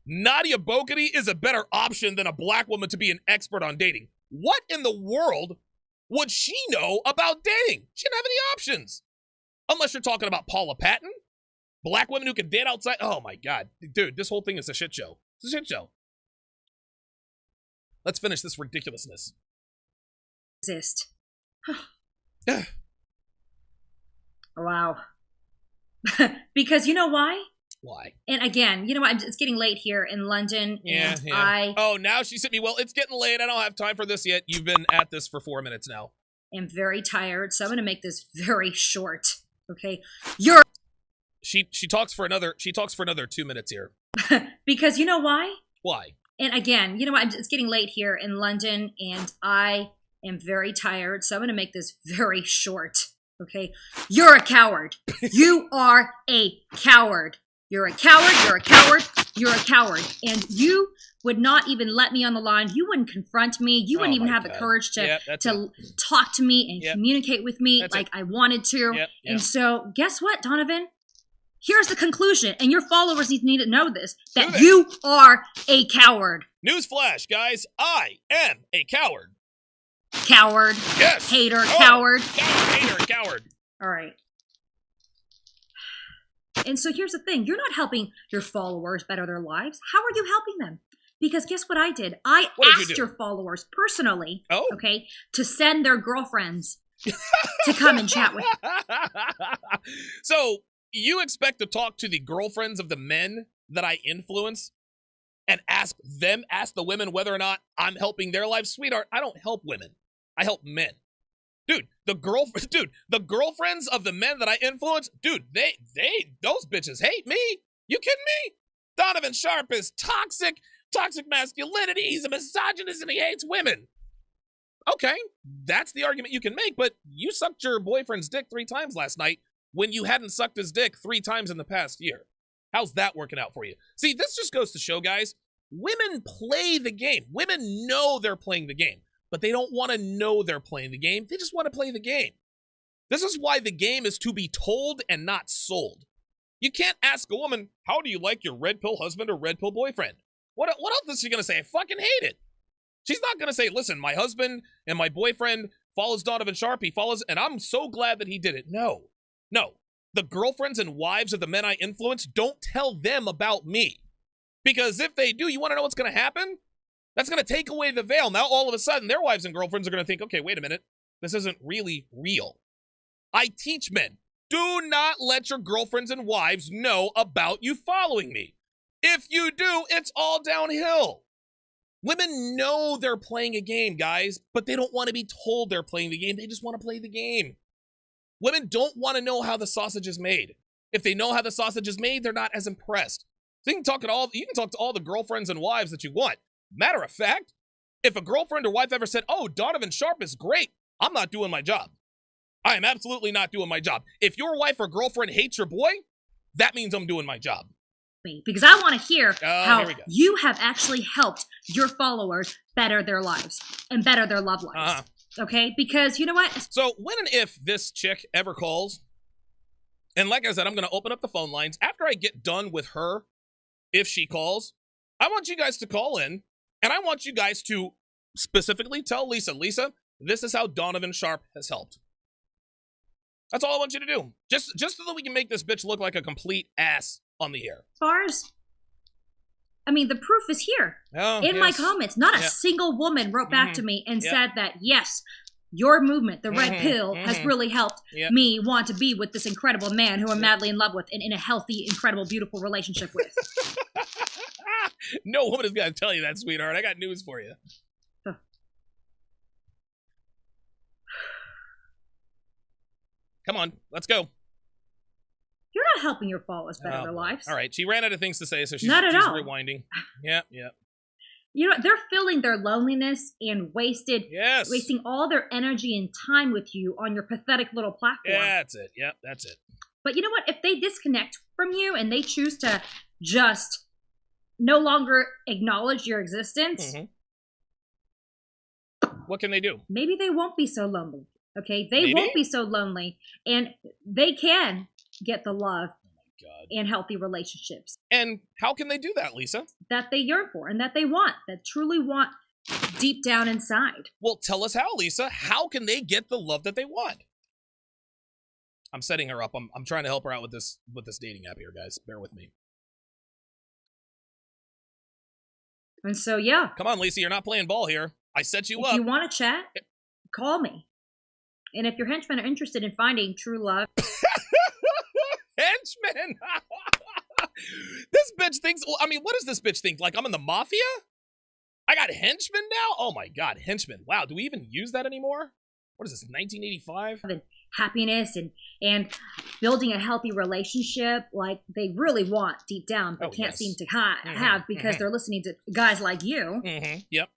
Nadia Bokity is a better option than a black woman to be an expert on dating. What in the world would she know about dating? She didn't have any options. Unless you're talking about Paula Patton. Black women who can date outside. Oh my God. Dude, this whole thing is a shit show. It's a shit show. Let's finish this ridiculousness. Exist. Wow. Because you know why? Why? And again, you know what? It's getting late here in London, Yeah, and yeah. Oh, now she sent me, well, it's getting late. I don't have time for this yet. You've been at this for 4 minutes now. am very tired, so I'm going to make this very short. Okay? She talks for another 2 minutes here. Because you know why? Why? And again, you know what? It's getting late here in London, and I am very tired, so I'm going to make this very short. Okay? You're a coward. You are a coward. You're a coward. You're a coward. You're a coward. And you would not even let me on the line. You wouldn't confront me. You wouldn't even have the courage to talk to me and communicate with me like I wanted to. And so, guess what, Donovan? Here's the conclusion, and your followers need to know this, that you are a coward. Newsflash, guys. I am a coward. Coward. Yes. Hater. Coward. Hater. Coward. All right. And so here's the thing. You're not helping your followers better their lives. How are you helping them? Because guess what I did? I asked your followers personally, okay, to send their girlfriends to come and chat with me. So you expect to talk to the girlfriends of the men that I influence and ask the women whether or not I'm helping their lives? Sweetheart, I don't help women. I help men. Dude, the girlfriends of the men that I influence, dude, those bitches hate me. You kidding me? Donovan Sharpe is toxic masculinity. He's a misogynist and he hates women. Okay, that's the argument you can make, but you sucked your boyfriend's dick 3 times last night when you hadn't sucked his dick 3 times in the past year. How's that working out for you? See, this just goes to show, guys, women play the game. Women know they're playing the game, but they don't want to know they're playing the game. They just want to play the game. This is why the game is to be told and not sold. You can't ask a woman, how do you like your red pill husband or red pill boyfriend? What else is she going to say? I fucking hate it. She's not going to say, listen, my husband and my boyfriend follows Donovan Sharpe. He follows, and I'm so glad that he did it. No. The girlfriends and wives of the men I influence, don't tell them about me. Because if they do, you want to know what's going to happen? That's going to take away the veil. Now, all of a sudden, their wives and girlfriends are going to think, okay, wait a minute. This isn't really real. I teach men, do not let your girlfriends and wives know about you following me. If you do, it's all downhill. Women know they're playing a game, guys, but they don't want to be told they're playing the game. They just want to play the game. Women don't want to know how the sausage is made. If they know how the sausage is made, they're not as impressed. So you can talk to all the girlfriends and wives that you want. Matter of fact, if a girlfriend or wife ever said, oh, Donovan Sharpe is great, I'm not doing my job. I am absolutely not doing my job. If your wife or girlfriend hates your boy, that means I'm doing my job. Because I want to hear how you have actually helped your followers better their lives and better their love lives. Okay? Because you know what? So when and if this chick ever calls, and like I said, I'm going to open up the phone lines. After I get done with her, if she calls, I want you guys to call in, and I want you guys to specifically tell Lisa, this is how Donovan Sharpe has helped. That's all I want you to do. Just so that we can make this bitch look like a complete ass on the air. As far as, the proof is here in my comments. Not a single woman wrote back to me and said that, yes, your movement, the red pill, has really helped me want to be with this incredible man who I'm madly in love with and in a healthy, incredible, beautiful relationship with. No woman is going to tell you that, sweetheart. I got news for you. Come on, let's go. You're not helping your followers better their lives. All right, she ran out of things to say, so she's rewinding. Yeah. You know, they're feeling their loneliness and wasting all their energy and time with you on your pathetic little platform. Yeah, that's it. Yep, that's it. But you know what? If they disconnect from you and they choose to just no longer acknowledge your existence, what can they do? Maybe they won't be so lonely. Okay, they won't be so lonely, and they can get the love and healthy relationships. And how can they do that, Lisa? That they yearn for and that they want, that truly want deep down inside. Well, tell us how, Lisa. How can they get the love that they want? I'm setting her up. I'm trying to help her out with this dating app here, guys. Bear with me. And so, yeah. Come on, Lisa. You're not playing ball here. I set you up. If you want to chat, call me. And if your henchmen are interested in finding true love, Henchmen. This bitch thinks. Well, I mean, what does this bitch think? Like I'm in the mafia? I got henchmen now? Oh my god, henchmen. Wow, do we even use that anymore? What is this, 1985? and happiness and building a healthy relationship, like they really want deep down, but can't seem to have because they're listening to guys like you. Yep.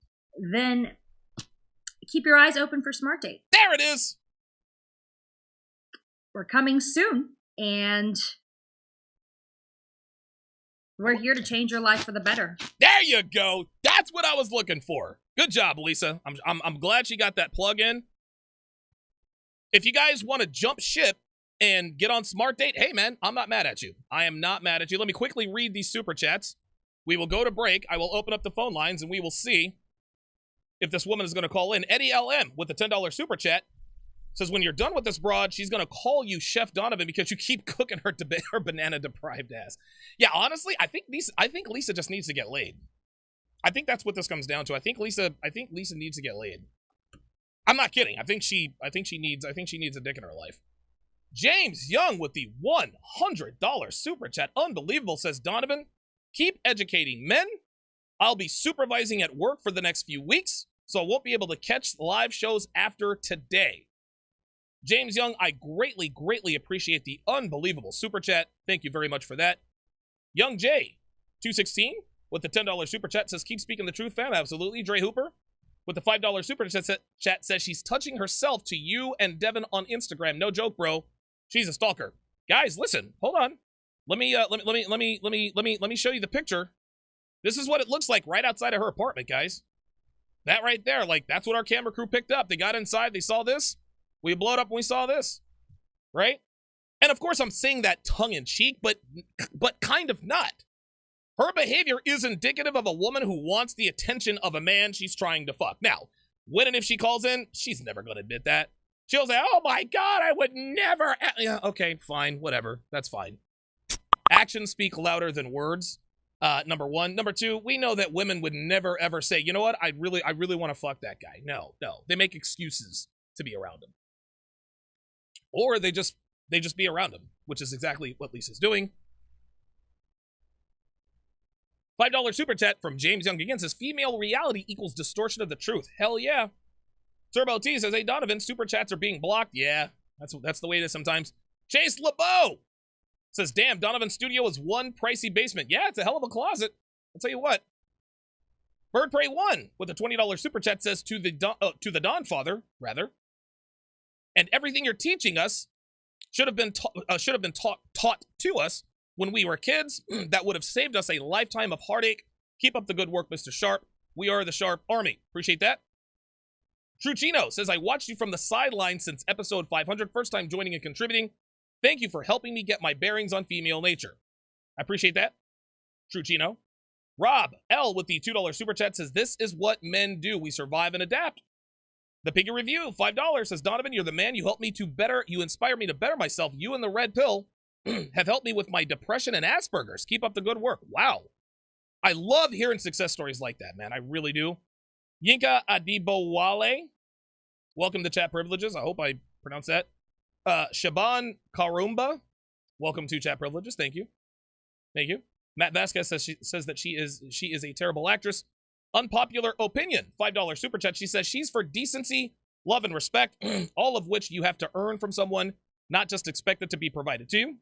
Then keep your eyes open for Smart Date. There it is. We're coming soon, and we're here to change your life for the better. There you go. That's what I was looking for. Good job, Lisa. I'm glad she got that plug in. If you guys want to jump ship and get on Smart Date, hey man, I'm not mad at you. I am not mad at you. Let me quickly read these super chats. We will go to break. I will open up the phone lines and we will see if this woman is going to call in. Eddie LM with the $10 super chat says, when you're done with this broad, she's going to call you Chef Donovan because you keep cooking her banana deprived ass. Yeah, honestly, I think Lisa just needs to get laid. I think that's what this comes down to. I think Lisa needs to get laid. I'm not kidding. I think she needs a dick in her life. James Young with the $100 super chat. Unbelievable, says Donovan. Keep educating men. I'll be supervising at work for the next few weeks, so I won't be able to catch live shows after today. James Young, I greatly, greatly appreciate the unbelievable super chat. Thank you very much for that. Young J, 216 with the $10 super chat says, keep speaking the truth, fam. Absolutely. Dre Hooper with the $5 super chat says she's touching herself to you and Devin on Instagram. No joke, bro. She's a stalker. Guys, listen. Hold on. Let me show you the picture. This is what it looks like right outside of her apartment, guys. That right there, like that's what our camera crew picked up. They got inside, they saw this. We blew it up when we saw this, right? And of course, I'm saying that tongue in cheek, but kind of not. Her behavior is indicative of a woman who wants the attention of a man she's trying to fuck. Now, when and if she calls in, she's never going to admit that. She'll say, oh my God, I would never. Yeah, okay, fine, whatever. That's fine. Actions speak louder than words. Number one. Number two, we know that women would never, ever say, you know what? I really want to fuck that guy. No. They make excuses to be around him. Or they just be around him, which is exactly what Lisa's doing. $5 super chat from James Young again says, female reality equals distortion of the truth. Hell yeah. Turbo T says, hey, Donovan, super chats are being blocked. Yeah, that's the way it is sometimes. Chase LeBeau says, damn, Donovan's studio is one pricey basement. Yeah, it's a hell of a closet. I'll tell you what. Bird Prey 1 with a $20 super chat says, to the Don Father, rather. And everything you're teaching us should have been taught to us when we were kids. That would have saved us a lifetime of heartache. Keep up the good work, Mr. Sharpe. We are the Sharpe Army. Appreciate that. True Chino says, I watched you from the sidelines since episode 500. First time joining and contributing. Thank you for helping me get my bearings on female nature. I appreciate that. True Chino. Rob L with the $2 super chat says, this is what men do. We survive and adapt. The Piggy Review, $5 says, Donovan, you're the man. You inspire me to better myself. You and the red pill have helped me with my depression and Asperger's. Keep up the good work. Wow. I love hearing success stories like that, man. I really do. Yinka Adibowale, welcome to Chat Privileges. I hope I pronounced that. Shaban Karumba, welcome to Chat Privileges. Thank you. Thank you. Matt Vasquez says that she is a terrible actress. Unpopular opinion, $5 super chat. She says she's for decency, love, and respect, all of which you have to earn from someone, not just expect it to be provided to you.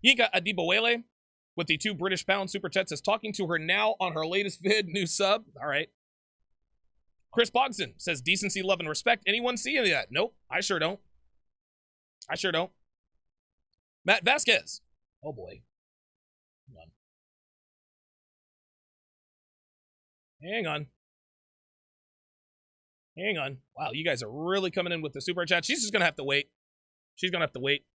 Yinka Adibowale with the £2 British super chat says, talking to her now on her latest vid, new sub. All right. Chris Pogson says, decency, love, and respect. Anyone see any of that? Nope, I sure don't. I sure don't. Matt Vasquez. Oh boy. Hang on. Hang on. Wow, you guys are really coming in with the super chat. She's just going to have to wait. She's going to have to wait.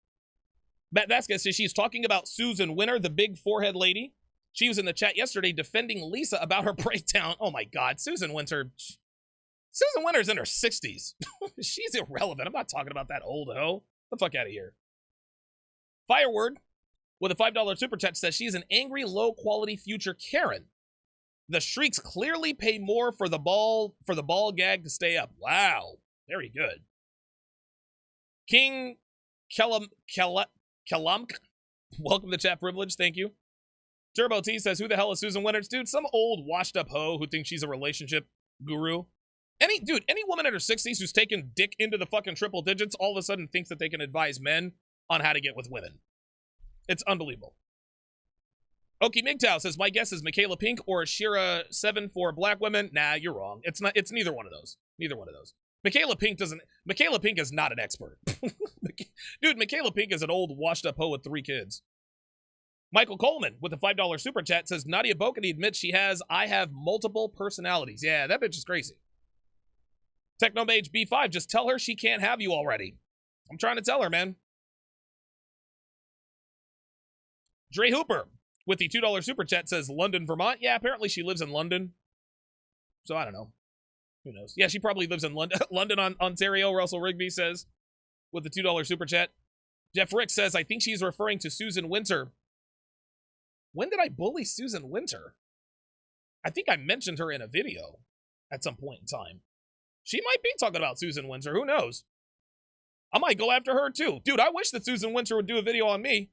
Matt Vasquez says she's talking about Susan Winter, the big forehead lady. She was in the chat yesterday defending Lisa about her breakdown. Oh my God, Susan Winter's in her 60s. She's irrelevant. I'm not talking about that old hoe. Get the fuck out of here. Fireword with a $5 super chat says she's an angry, low-quality future Karen. The shrieks clearly pay more for the ball gag to stay up. Wow. Very good. King Kalamk, welcome to chat privilege. Thank you. Turbo T says, who the hell is Susan Winters? Dude, some old washed-up hoe who thinks she's a relationship guru. Any woman in her 60s who's taken dick into the fucking triple digits all of a sudden thinks that they can advise men on how to get with women. It's unbelievable. Okie MGTOW says, my guess is Michaela Pink or Shira 7 for black women. Nah, you're wrong. It's neither one of those. Neither one of those. Michaela Pink is not an expert. Dude, Michaela Pink is an old washed-up hoe with 3 kids. Michael Coleman with a $5 super chat says, Nadia Bokany admits I have multiple personalities. Yeah, that bitch is crazy. Technomage B5, just tell her she can't have you already. I'm trying to tell her, man. Dre Hooper with the $2 super chat says, London, Vermont. Yeah, apparently she lives in London. So I don't know. Who knows? Yeah, she probably lives in London, Ontario, Russell Rigby says with the $2 super chat. Jeff Rick says, I think she's referring to Susan Winter. When did I bully Susan Winter? I think I mentioned her in a video at some point in time. She might be talking about Susan Winter. Who knows? I might go after her too. Dude, I wish that Susan Winter would do a video on me.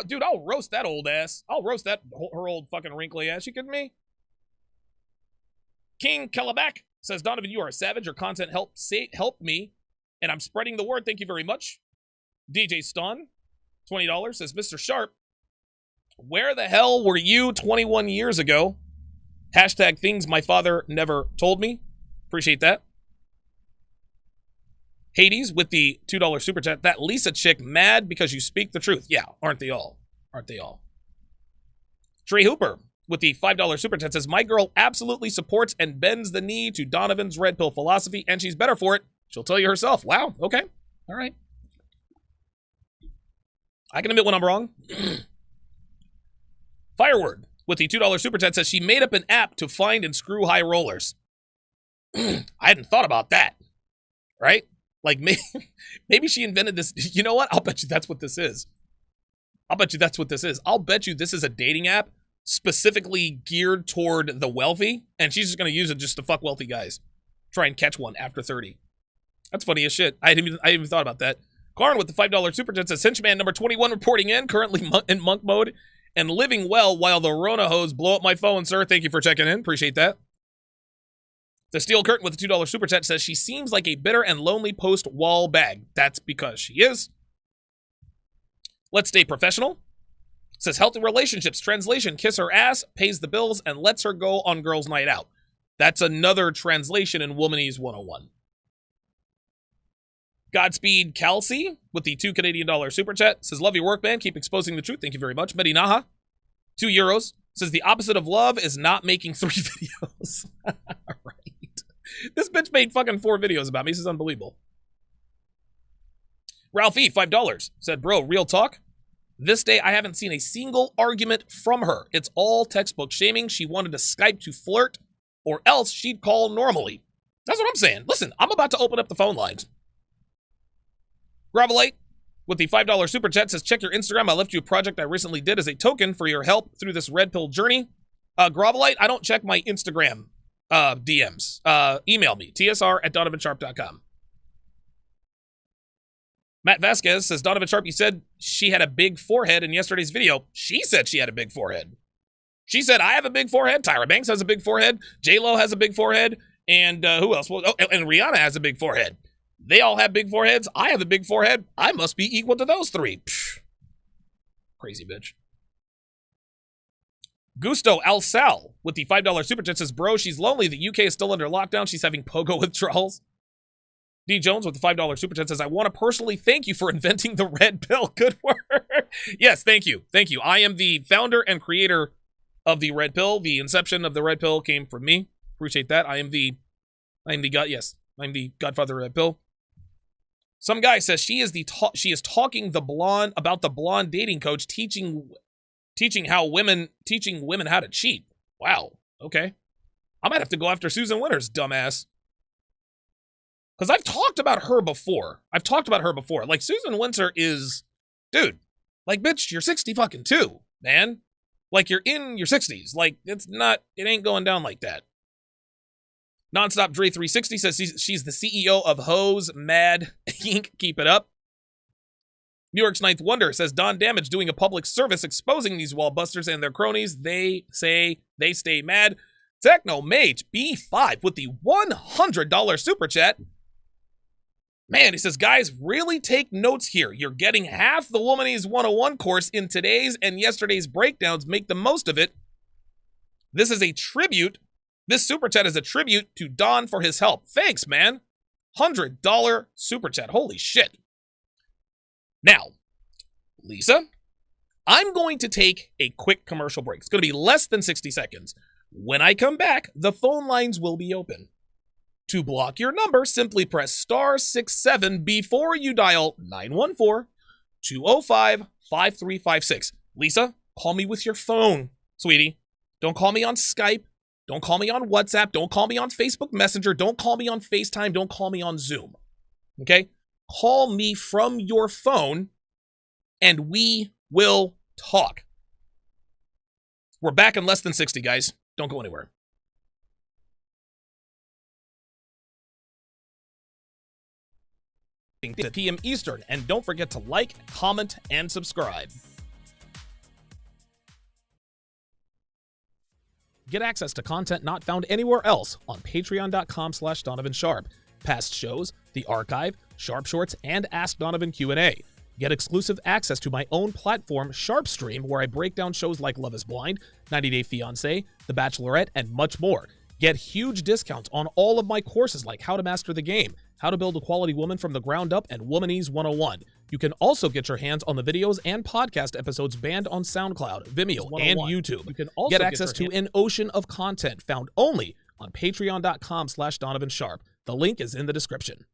Dude, I'll roast that old ass. I'll roast her old fucking wrinkly ass. You kidding me? King Calabac says, Donovan, you are a savage. Your content helped me, and I'm spreading the word. Thank you very much. DJ Stun, $20, says, Mr. Sharpe, where the hell were you 21 years ago? Hashtag things my father never told me. Appreciate that. Hades with the $2 super chat. That Lisa chick mad because you speak the truth. Yeah, aren't they all? Aren't they all? Trey Hooper with the $5 super chat says, my girl absolutely supports and bends the knee to Donovan's red pill philosophy, and she's better for it. She'll tell you herself. Wow, okay. All right. I can admit when I'm wrong. Fireword with the $2 super chat says, she made up an app to find and screw high rollers. I hadn't thought about that. Right? Like, maybe she invented this. You know what? I'll bet you that's what this is. I'll bet you this is a dating app specifically geared toward the wealthy, and she's just going to use it just to fuck wealthy guys. Try and catch one after 30. That's funny as shit. I hadn't even thought about that. Karn with the $5 super chat says, Henchman number 21 reporting in, currently in monk mode, and living well while the Rona hose blow up my phone, sir. Thank you for checking in. Appreciate that. The Steel Curtain with the $2 super chat says, she seems like a bitter and lonely post-wall bag. That's because she is. Let's Stay Professional says, healthy relationships. Translation, kiss her ass, pays the bills, and lets her go on girls' night out. That's another translation in Womanese 101. Godspeed Kelsey with the $2 Canadian super chat says, love your work, man. Keep exposing the truth. Thank you very much. Medinaha, €2 says, the opposite of love is not making 3 videos. Right. This bitch made fucking 4 videos about me. This is unbelievable. Ralphie, $5 said, bro, real talk. This day, I haven't seen a single argument from her. It's all textbook shaming. She wanted to Skype to flirt, or else she'd call normally. That's what I'm saying. Listen, I'm about to open up the phone lines. Gravelite with the $5 super chat says, check your Instagram. I left you a project I recently did as a token for your help through this red pill journey. Gravelite, I don't check my Instagram DMs. Email me, tsr@donovansharpe.com. Matt Vasquez says, Donovan Sharpe, you said she had a big forehead in yesterday's video. She said she had a big forehead. She said, I have a big forehead. Tyra Banks has a big forehead. J-Lo has a big forehead. And who else? Well, and Rihanna has a big forehead. They all have big foreheads. I have a big forehead. I must be equal to those 3. Psh. Crazy bitch. Gusto Alsal with the $5 super chat says, bro, she's lonely. The UK is still under lockdown. She's having pogo withdrawals. D. Jones with the $5 super chat says, I want to personally thank you for inventing the red pill. Good work. Yes, thank you. Thank you. I am the founder and creator of the red pill. The inception of the red pill came from me. Appreciate that. I'm the godfather of red pill. Some guy says she is talking about the blonde dating coach teaching women how to cheat. Wow. Okay. I might have to go after Susan Winters, dumbass. Because I've talked about her before. Like, Susan Winter is, dude, like, bitch, you're 60 fucking 2, man. Like, you're in your 60s. Like, it ain't going down like that. Nonstop Dre 360 says she's the CEO of Hose Mad Inc. Keep it up. New York's Ninth Wonder says Don Damage doing a public service exposing these wallbusters and their cronies. They say they stay mad. Techno Mage B5 with the $100 super chat. Man, he says, guys, really take notes here. You're getting half the Womanese 101 course in today's and yesterday's breakdowns. Make the most of it. This is a tribute. This super chat is a tribute to Don for his help. Thanks, man. $100 super chat. Holy shit. Now, Lisa, I'm going to take a quick commercial break. It's going to be less than 60 seconds. When I come back, the phone lines will be open. To block your number, simply press *67 before you dial 914-205-5356. Lisa, call me with your phone, sweetie. Don't call me on Skype. Don't call me on WhatsApp. Don't call me on Facebook Messenger. Don't call me on FaceTime. Don't call me on Zoom. Okay? Call me from your phone, and we will talk. We're back in less than 60, guys. Don't go anywhere. PM Eastern, and don't forget to like, comment, and subscribe. Get access to content not found anywhere else on patreon.com/Donovan Sharpe. Past shows, the archive, Sharpe Shorts, and Ask Donovan Q&A. Get exclusive access to my own platform, Sharpe Stream, where I break down shows like Love is Blind, 90 Day Fiancé, The Bachelorette, and much more. Get huge discounts on all of my courses like How to Master the Game, How to Build a Quality Woman from the Ground Up, and Womanese 101. You can also get your hands on the videos and podcast episodes banned on SoundCloud, Vimeo, and YouTube. You can also get access to an ocean of content found only on patreon.com/Donovan Sharpe. The link is in the description.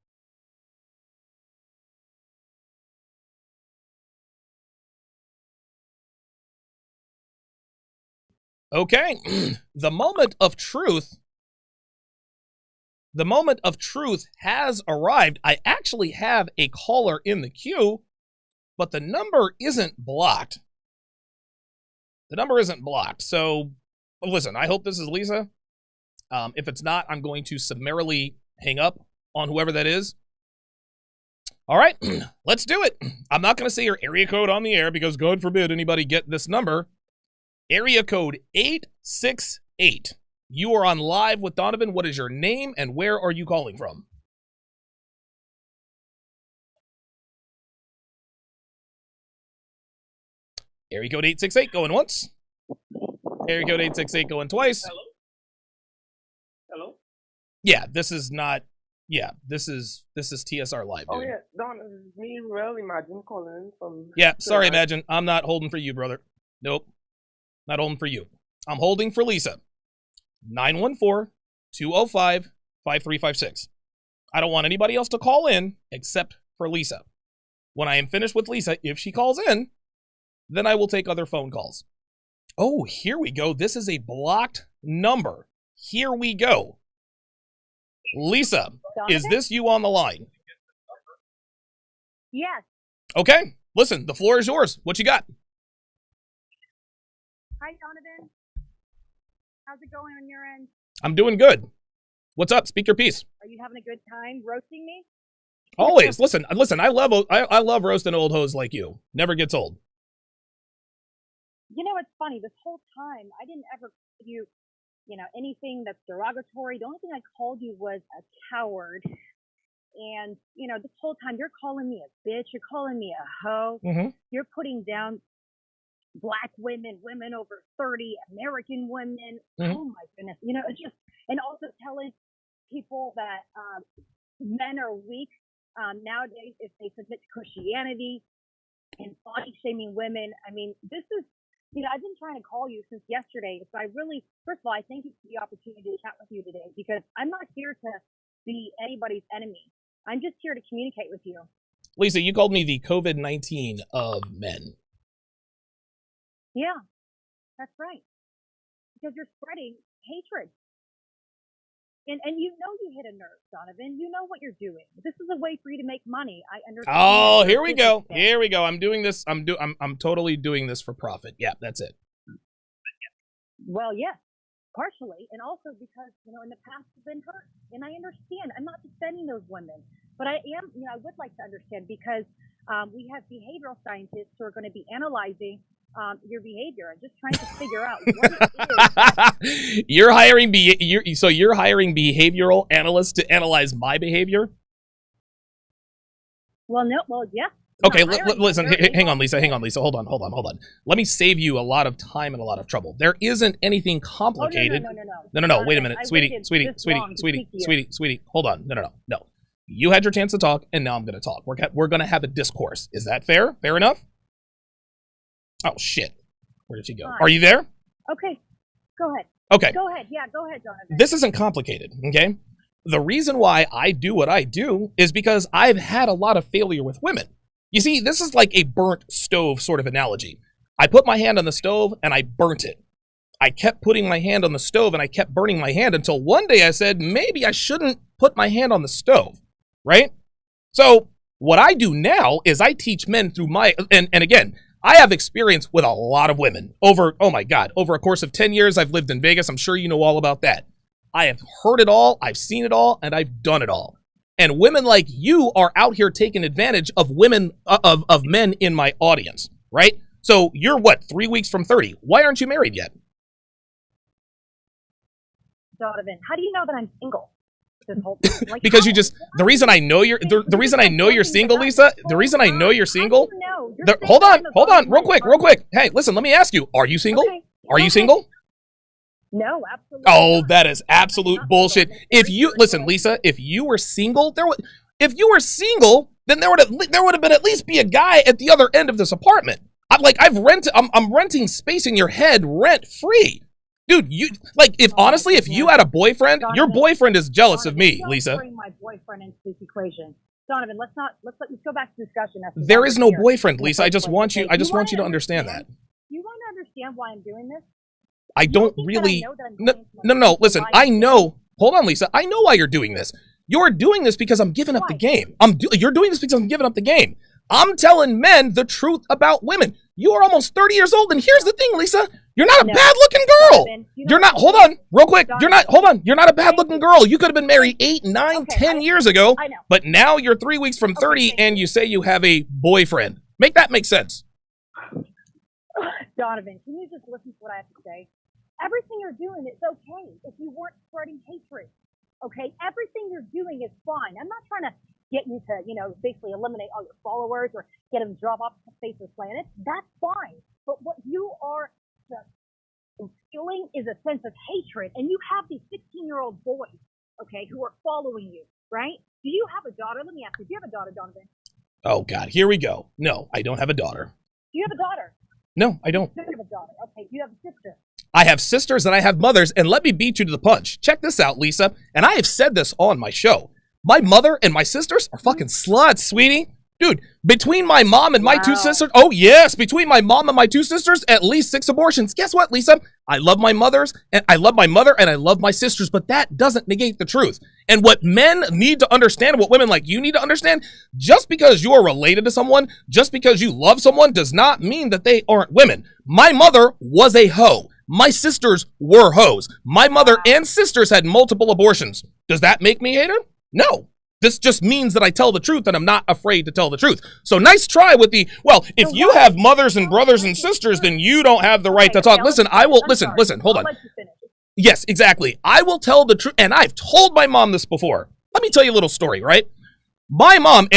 Okay, the moment of truth has arrived. I actually have a caller in the queue, but the number isn't blocked. So, listen, I hope this is Lisa. If it's not, I'm going to summarily hang up on whoever that is. All right, let's do it. I'm not going to say your area code on the air because God forbid anybody get this number. Area code 868. You are on live with Donovan. What is your name and where are you calling from? Area code 868 going once. Area code 868 going twice. Hello? Yeah, this is not. Yeah, this is TSR Live, dude. Oh, yeah. Don, this is me, Real Imagine calling from... Yeah, sorry, Imagine. I'm not holding for you, brother. Nope. Not holding for you. I'm holding for Lisa. 914-205-5356. I don't want anybody else to call in except for Lisa. When I am finished with Lisa, if she calls in, then I will take other phone calls. Oh, here we go. This is a blocked number. Here we go. Lisa, Donovan? is this you on the line? Yes. Okay, listen, the floor is yours. What you got? Hi, Donovan. How's it going on your end? I'm doing good. What's up? Speak your piece. Are you having a good time roasting me? Always. Listen, I love roasting old hoes like you. Never gets old. You know, it's funny. This whole time, I didn't ever call you, anything that's derogatory. The only thing I called you was a coward. And, this whole time, you're calling me a bitch. You're calling me a hoe. Mm-hmm. You're putting down Black women, women over 30, American women. Mm-hmm. Oh, my goodness. It's just, and also telling people that men are weak nowadays if they submit to Christianity and body shaming women. I mean, this is, I've been trying to call you since yesterday. So I really, first of all, I thank you for the opportunity to chat with you today because I'm not here to be anybody's enemy. I'm just here to communicate with you. Lisa, you called me the COVID-19 of men. Yeah, that's right. Because you're spreading hatred. And you hit a nerve, Donovan. You know what you're doing. This is a way for you to make money. I understand. Oh, here we go. Here we go. I'm doing this. I'm totally doing this for profit. Yeah, that's it. Well, yes, partially, and also because in the past you've been hurt, and I understand. I'm not defending those women, but I am. I would like to understand because We have behavioral scientists who are going to be analyzing your behavior and just trying to figure out what it is. You're hiring you're hiring behavioral analysts to analyze my behavior? Well, no, well, yeah. Okay, listen, hang on, Lisa. Hold on. Let me save you a lot of time and a lot of trouble. There isn't anything complicated. No. Wait a minute, sweetie. Hold on. No. You had your chance to talk, and now I'm going to talk. We're going to have a discourse. Is that fair? Fair enough? Oh, shit. Where did she go? Are you there? Okay, go ahead. Okay. Go ahead. Yeah, go ahead, Donovan. This isn't complicated, okay? The reason why I do what I do is because I've had a lot of failure with women. You see, this is like a burnt stove sort of analogy. I put my hand on the stove and I burnt it. I kept putting my hand on the stove and I kept burning my hand until one day I said, maybe I shouldn't put my hand on the stove, right? So what I do now is I teach men through my, and again, I have experience with a lot of women over, oh my God, over a course of 10 years, I've lived in Vegas. I'm sure you know all about that. I have heard it all, I've seen it all, and I've done it all. And women like you are out here taking advantage of women, of men in my audience, right? So you're what, 3 weeks from 30. Why aren't you married yet? Donovan, how do you know that I'm single? Like, because you just, the reason I know you're single, Lisa, the reason I know you're single, hold on, real quick. Hey, listen, let me ask you, are you single? Okay. Are you single? No, absolutely. Oh, that is absolute bullshit. If you listen, Lisa, if you were single, then there would have been at least be a guy at the other end of this apartment. I'm renting space in your head rent free. Dude, if you had a boyfriend, Donovan, your boyfriend is jealous of me, don't Lisa. bring my boyfriend into this equation. Donovan, let's go back to discussion. There is no boyfriend, Lisa. I just want you to understand that. You want to understand why I'm doing this? I don't really. No. Listen, I know. Hold on, Lisa. I know why you're doing this. You're doing this because I'm giving up the game. You're doing this because I'm giving up the game. I'm telling men the truth about women. You are almost 30 years old, and here's the thing, Lisa. You're not a bad-looking girl. You're not. Hold on, real quick. You're not. Hold on. You're not a bad-looking girl. You could have been married 8, 9, 10 years ago. I know. But now you're 3 weeks from 30, and you say you have a boyfriend. Make that make sense. Donovan, can you just listen to what I have to say? Everything you're doing is okay if you weren't spreading hatred. Okay, everything you're doing is fine. I'm not trying to get you to, basically eliminate all your followers or get them to drop off the face of the planet. That's fine. But what you are just instilling is a sense of hatred, and you have these 16-year-old boys, okay, who are following you, right? Do you have a daughter? Let me ask you. Do you have a daughter, Donovan? Oh God, here we go. No, I don't have a daughter. Do you have a daughter? No, I don't. You have a daughter. Okay. Do you have a sister? I have sisters and I have mothers, and let me beat you to the punch. Check this out, Lisa, and I have said this on my show. My mother and my sisters are fucking sluts, sweetie. Dude, between my mom and my two sisters, oh yes, between my mom and my two sisters, at least 6 abortions. Guess what, Lisa? I love my mother and I love my sisters, but that doesn't negate the truth. And what men need to understand, what women like you need to understand, just because you are related to someone, just because you love someone, does not mean that they aren't women. My mother was a hoe. My sisters were hoes. My mother and sisters had multiple abortions. Does that make me hate her? No. This just means that I tell the truth and I'm not afraid to tell the truth. So nice try with the, well, if you have mothers and brothers and sisters, then you don't have the right to talk. Listen, listen, hold on. Yes, exactly. I will tell the truth, and I've told my mom this before. Let me tell you a little story, right? My mom,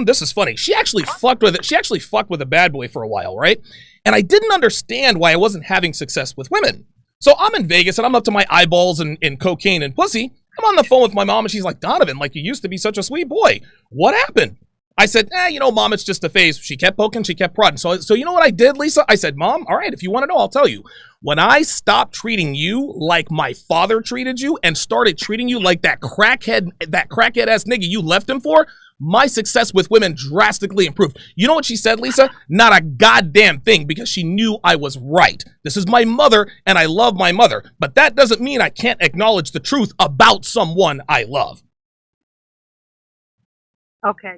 this is funny. She actually fucked with a bad boy for a while, right? And I didn't understand why I wasn't having success with women. So I'm in Vegas and I'm up to my eyeballs in cocaine and pussy. I'm on the phone with my mom and she's like, Donovan, like you used to be such a sweet boy. What happened? I said, Mom, it's just a phase. She kept poking, she kept prodding. So you know what I did, Lisa? I said, Mom, all right, if you want to know, I'll tell you. When I stopped treating you like my father treated you and started treating you like that crackhead ass nigga you left him for, my success with women drastically improved. You know what she said, Lisa? Not a goddamn thing, because she knew I was right. This is my mother, and I love my mother. But that doesn't mean I can't acknowledge the truth about someone I love. Okay,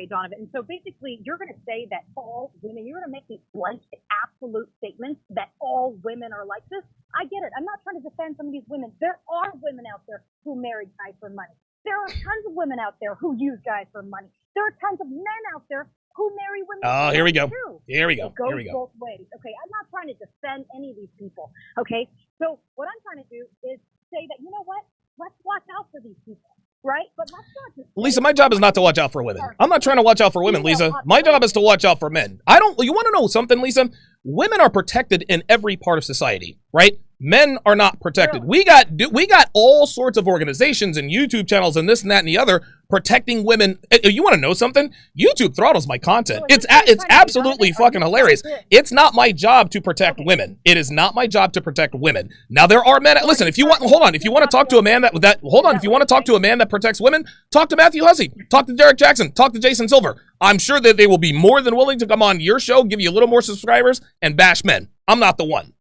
Donovan. And so basically, you're going to say that all women, you're going to make these blanket, absolute statements that all women are like this. I get it. I'm not trying to defend some of these women. There are women out there who marry guys for money. There are tons of women out there who use guys for money. There are tons of men out there who marry women. Oh, here we go. Too. Here we go. It goes Here we go. both ways. Okay, I'm not trying to defend any of these people. Okay, so what I'm trying to do is say that, you know what? Let's watch out for these people, right? But let's not just Lisa, my job is not to watch out for women. I'm not trying to watch out for women, Lisa. My job is to watch out for men. You want to know something, Lisa? Women are protected in every part of society, right? Men are not protected. We got all sorts of organizations and YouTube channels and this and that and the other protecting women. You want to know something? YouTube throttles my content. It's absolutely fucking hilarious. It's not my job to protect women. It is not my job to protect women. Now there are men. Listen, if you want to talk to a man if you want to talk to a man that protects women, talk to Matthew Hussey, talk to Derek Jackson, talk to Jason Silver. I'm sure that they will be more than willing to come on your show, give you a little more subscribers, and bash men. I'm not the one.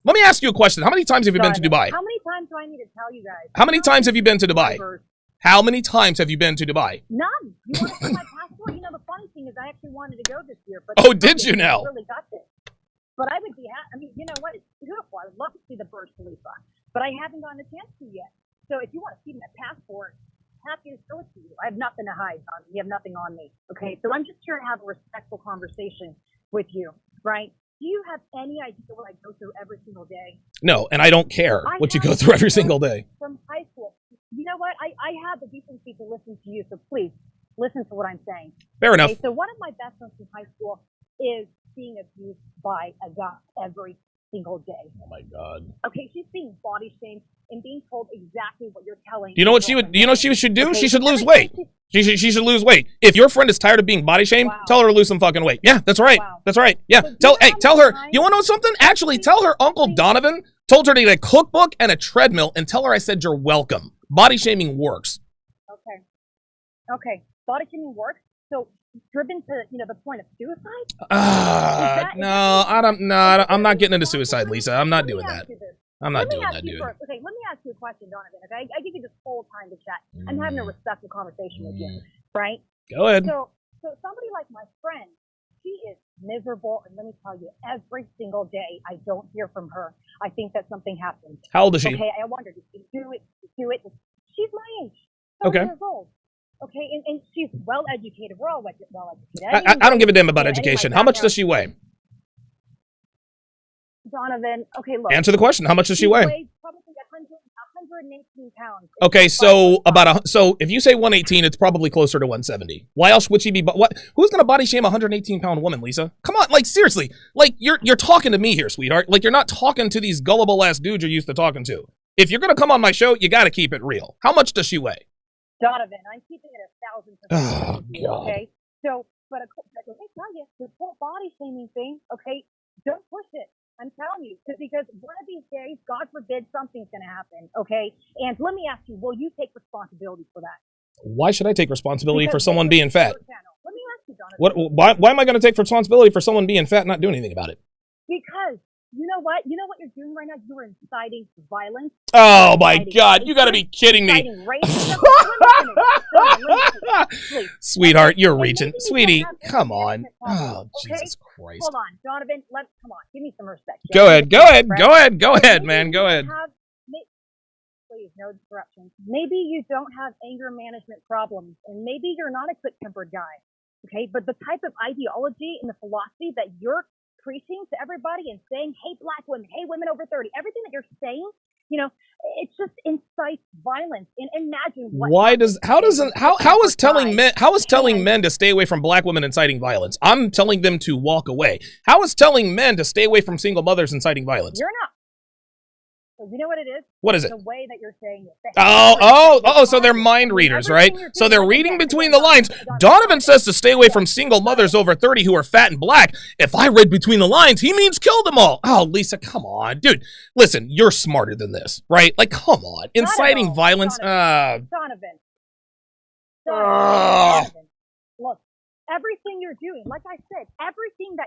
Let me ask you a question. How many times have you been to Dubai? How many times do I need to tell you guys? How many times have you been to Dubai? How many times have you been to Dubai? None. You want to see my passport? You know, the funny thing is I actually wanted to go this year. But oh, did you now? Really got this. But I would be happy. I mean, you know what? It's beautiful. I would love to see the Burj Khalifa. But I haven't gotten a chance to yet. So if you want to see my passport, happy to show it to you. I have nothing to hide, Donovan. You have nothing on me. Okay? So I'm just here to have a respectful conversation with you, right? Do you have any idea what I go through every single day? No, and I don't care what you go through every single day. From high school. You know what? I have the decency to listen to you, so please listen to what I'm saying. Fair enough. So one of my best friends from high school is being abused by a guy every single day. Oh my God. Okay, she's being body shamed and being told exactly what you're telling. Do you know what she would? Do you know what she should do? Okay. She should lose weight. She should lose weight. If your friend is tired of being body shamed, tell her to lose some fucking weight. Yeah, that's right. That's right. Yeah. So tell her. You want to know something? Actually, tell her Uncle Donovan told her to get a cookbook and a treadmill, and tell her I said you're welcome. Body shaming works. Okay. Body shaming works. So driven to the point of suicide. No, I don't. No, I'm not getting into suicide, Lisa. I'm not doing that. I'm not doing that, dude. Okay, let me ask you a question, Donovan. Okay, I give you this whole time to chat. I'm having a respectful conversation with you, right? Go ahead. So somebody like my friend, she is miserable, and let me tell you, every single day I don't hear from her. I think that something happened. How old is she? Okay, I wondered, did she do it? She's my age. 30 years old. Okay, and she's well educated. We're all well educated. I don't give a damn about education. How much does she weigh? Donovan, okay, look. Answer the question. How much does she weigh? Weighs probably 118 pounds. Okay, so so if you say 118, it's probably closer to 170. Why else would she be? Who's gonna body shame a 118-pound woman, Lisa? Come on, like seriously, like you're talking to me here, sweetheart. Like you're not talking to these gullible ass dudes you're used to talking to. If you're gonna come on my show, you got to keep it real. How much does she weigh? Donovan, I'm keeping it 1,000%. Oh God. Okay, so but let me tell you, this whole body shaming thing. Okay, don't push it. I'm telling you, because one of these days, God forbid, something's going to happen, okay? And let me ask you, will you take responsibility for that? Why should I take responsibility for someone being fat? Let me ask you, Donovan. Why am I going to take responsibility for someone being fat and not doing anything about it? Because you know what? You know what you're doing right now? You're inciting violence. Oh my God! You got to be kidding me, sweetheart. You're reaching, sweetie. Come on. Oh Jesus Christ! Hold on, Donovan. Come on. Give me some respect. Go ahead, man. Go ahead. Please, no disruptions. Maybe you don't have anger management problems, and maybe you're not a quick-tempered guy. Okay, but the type of ideology and the philosophy that you're preaching to everybody and saying, hey, black women, hey, women over 30, everything that you're saying, it just incites violence. And imagine how is telling men to stay away from black women inciting violence? I'm telling them to walk away. How is telling men to stay away from single mothers inciting violence? You're not. So you know what it is? What is it? The way that you're saying it. So they're mind readers, right? So they're reading between the lines. Donovan says to stay away from single mothers over 30 who are fat and black. If I read between the lines, he means kill them all. Oh, Lisa, come on. Dude, listen, you're smarter than this, right? Like, come on. Inciting violence. Donovan. Look, everything you're doing, like I said, everything that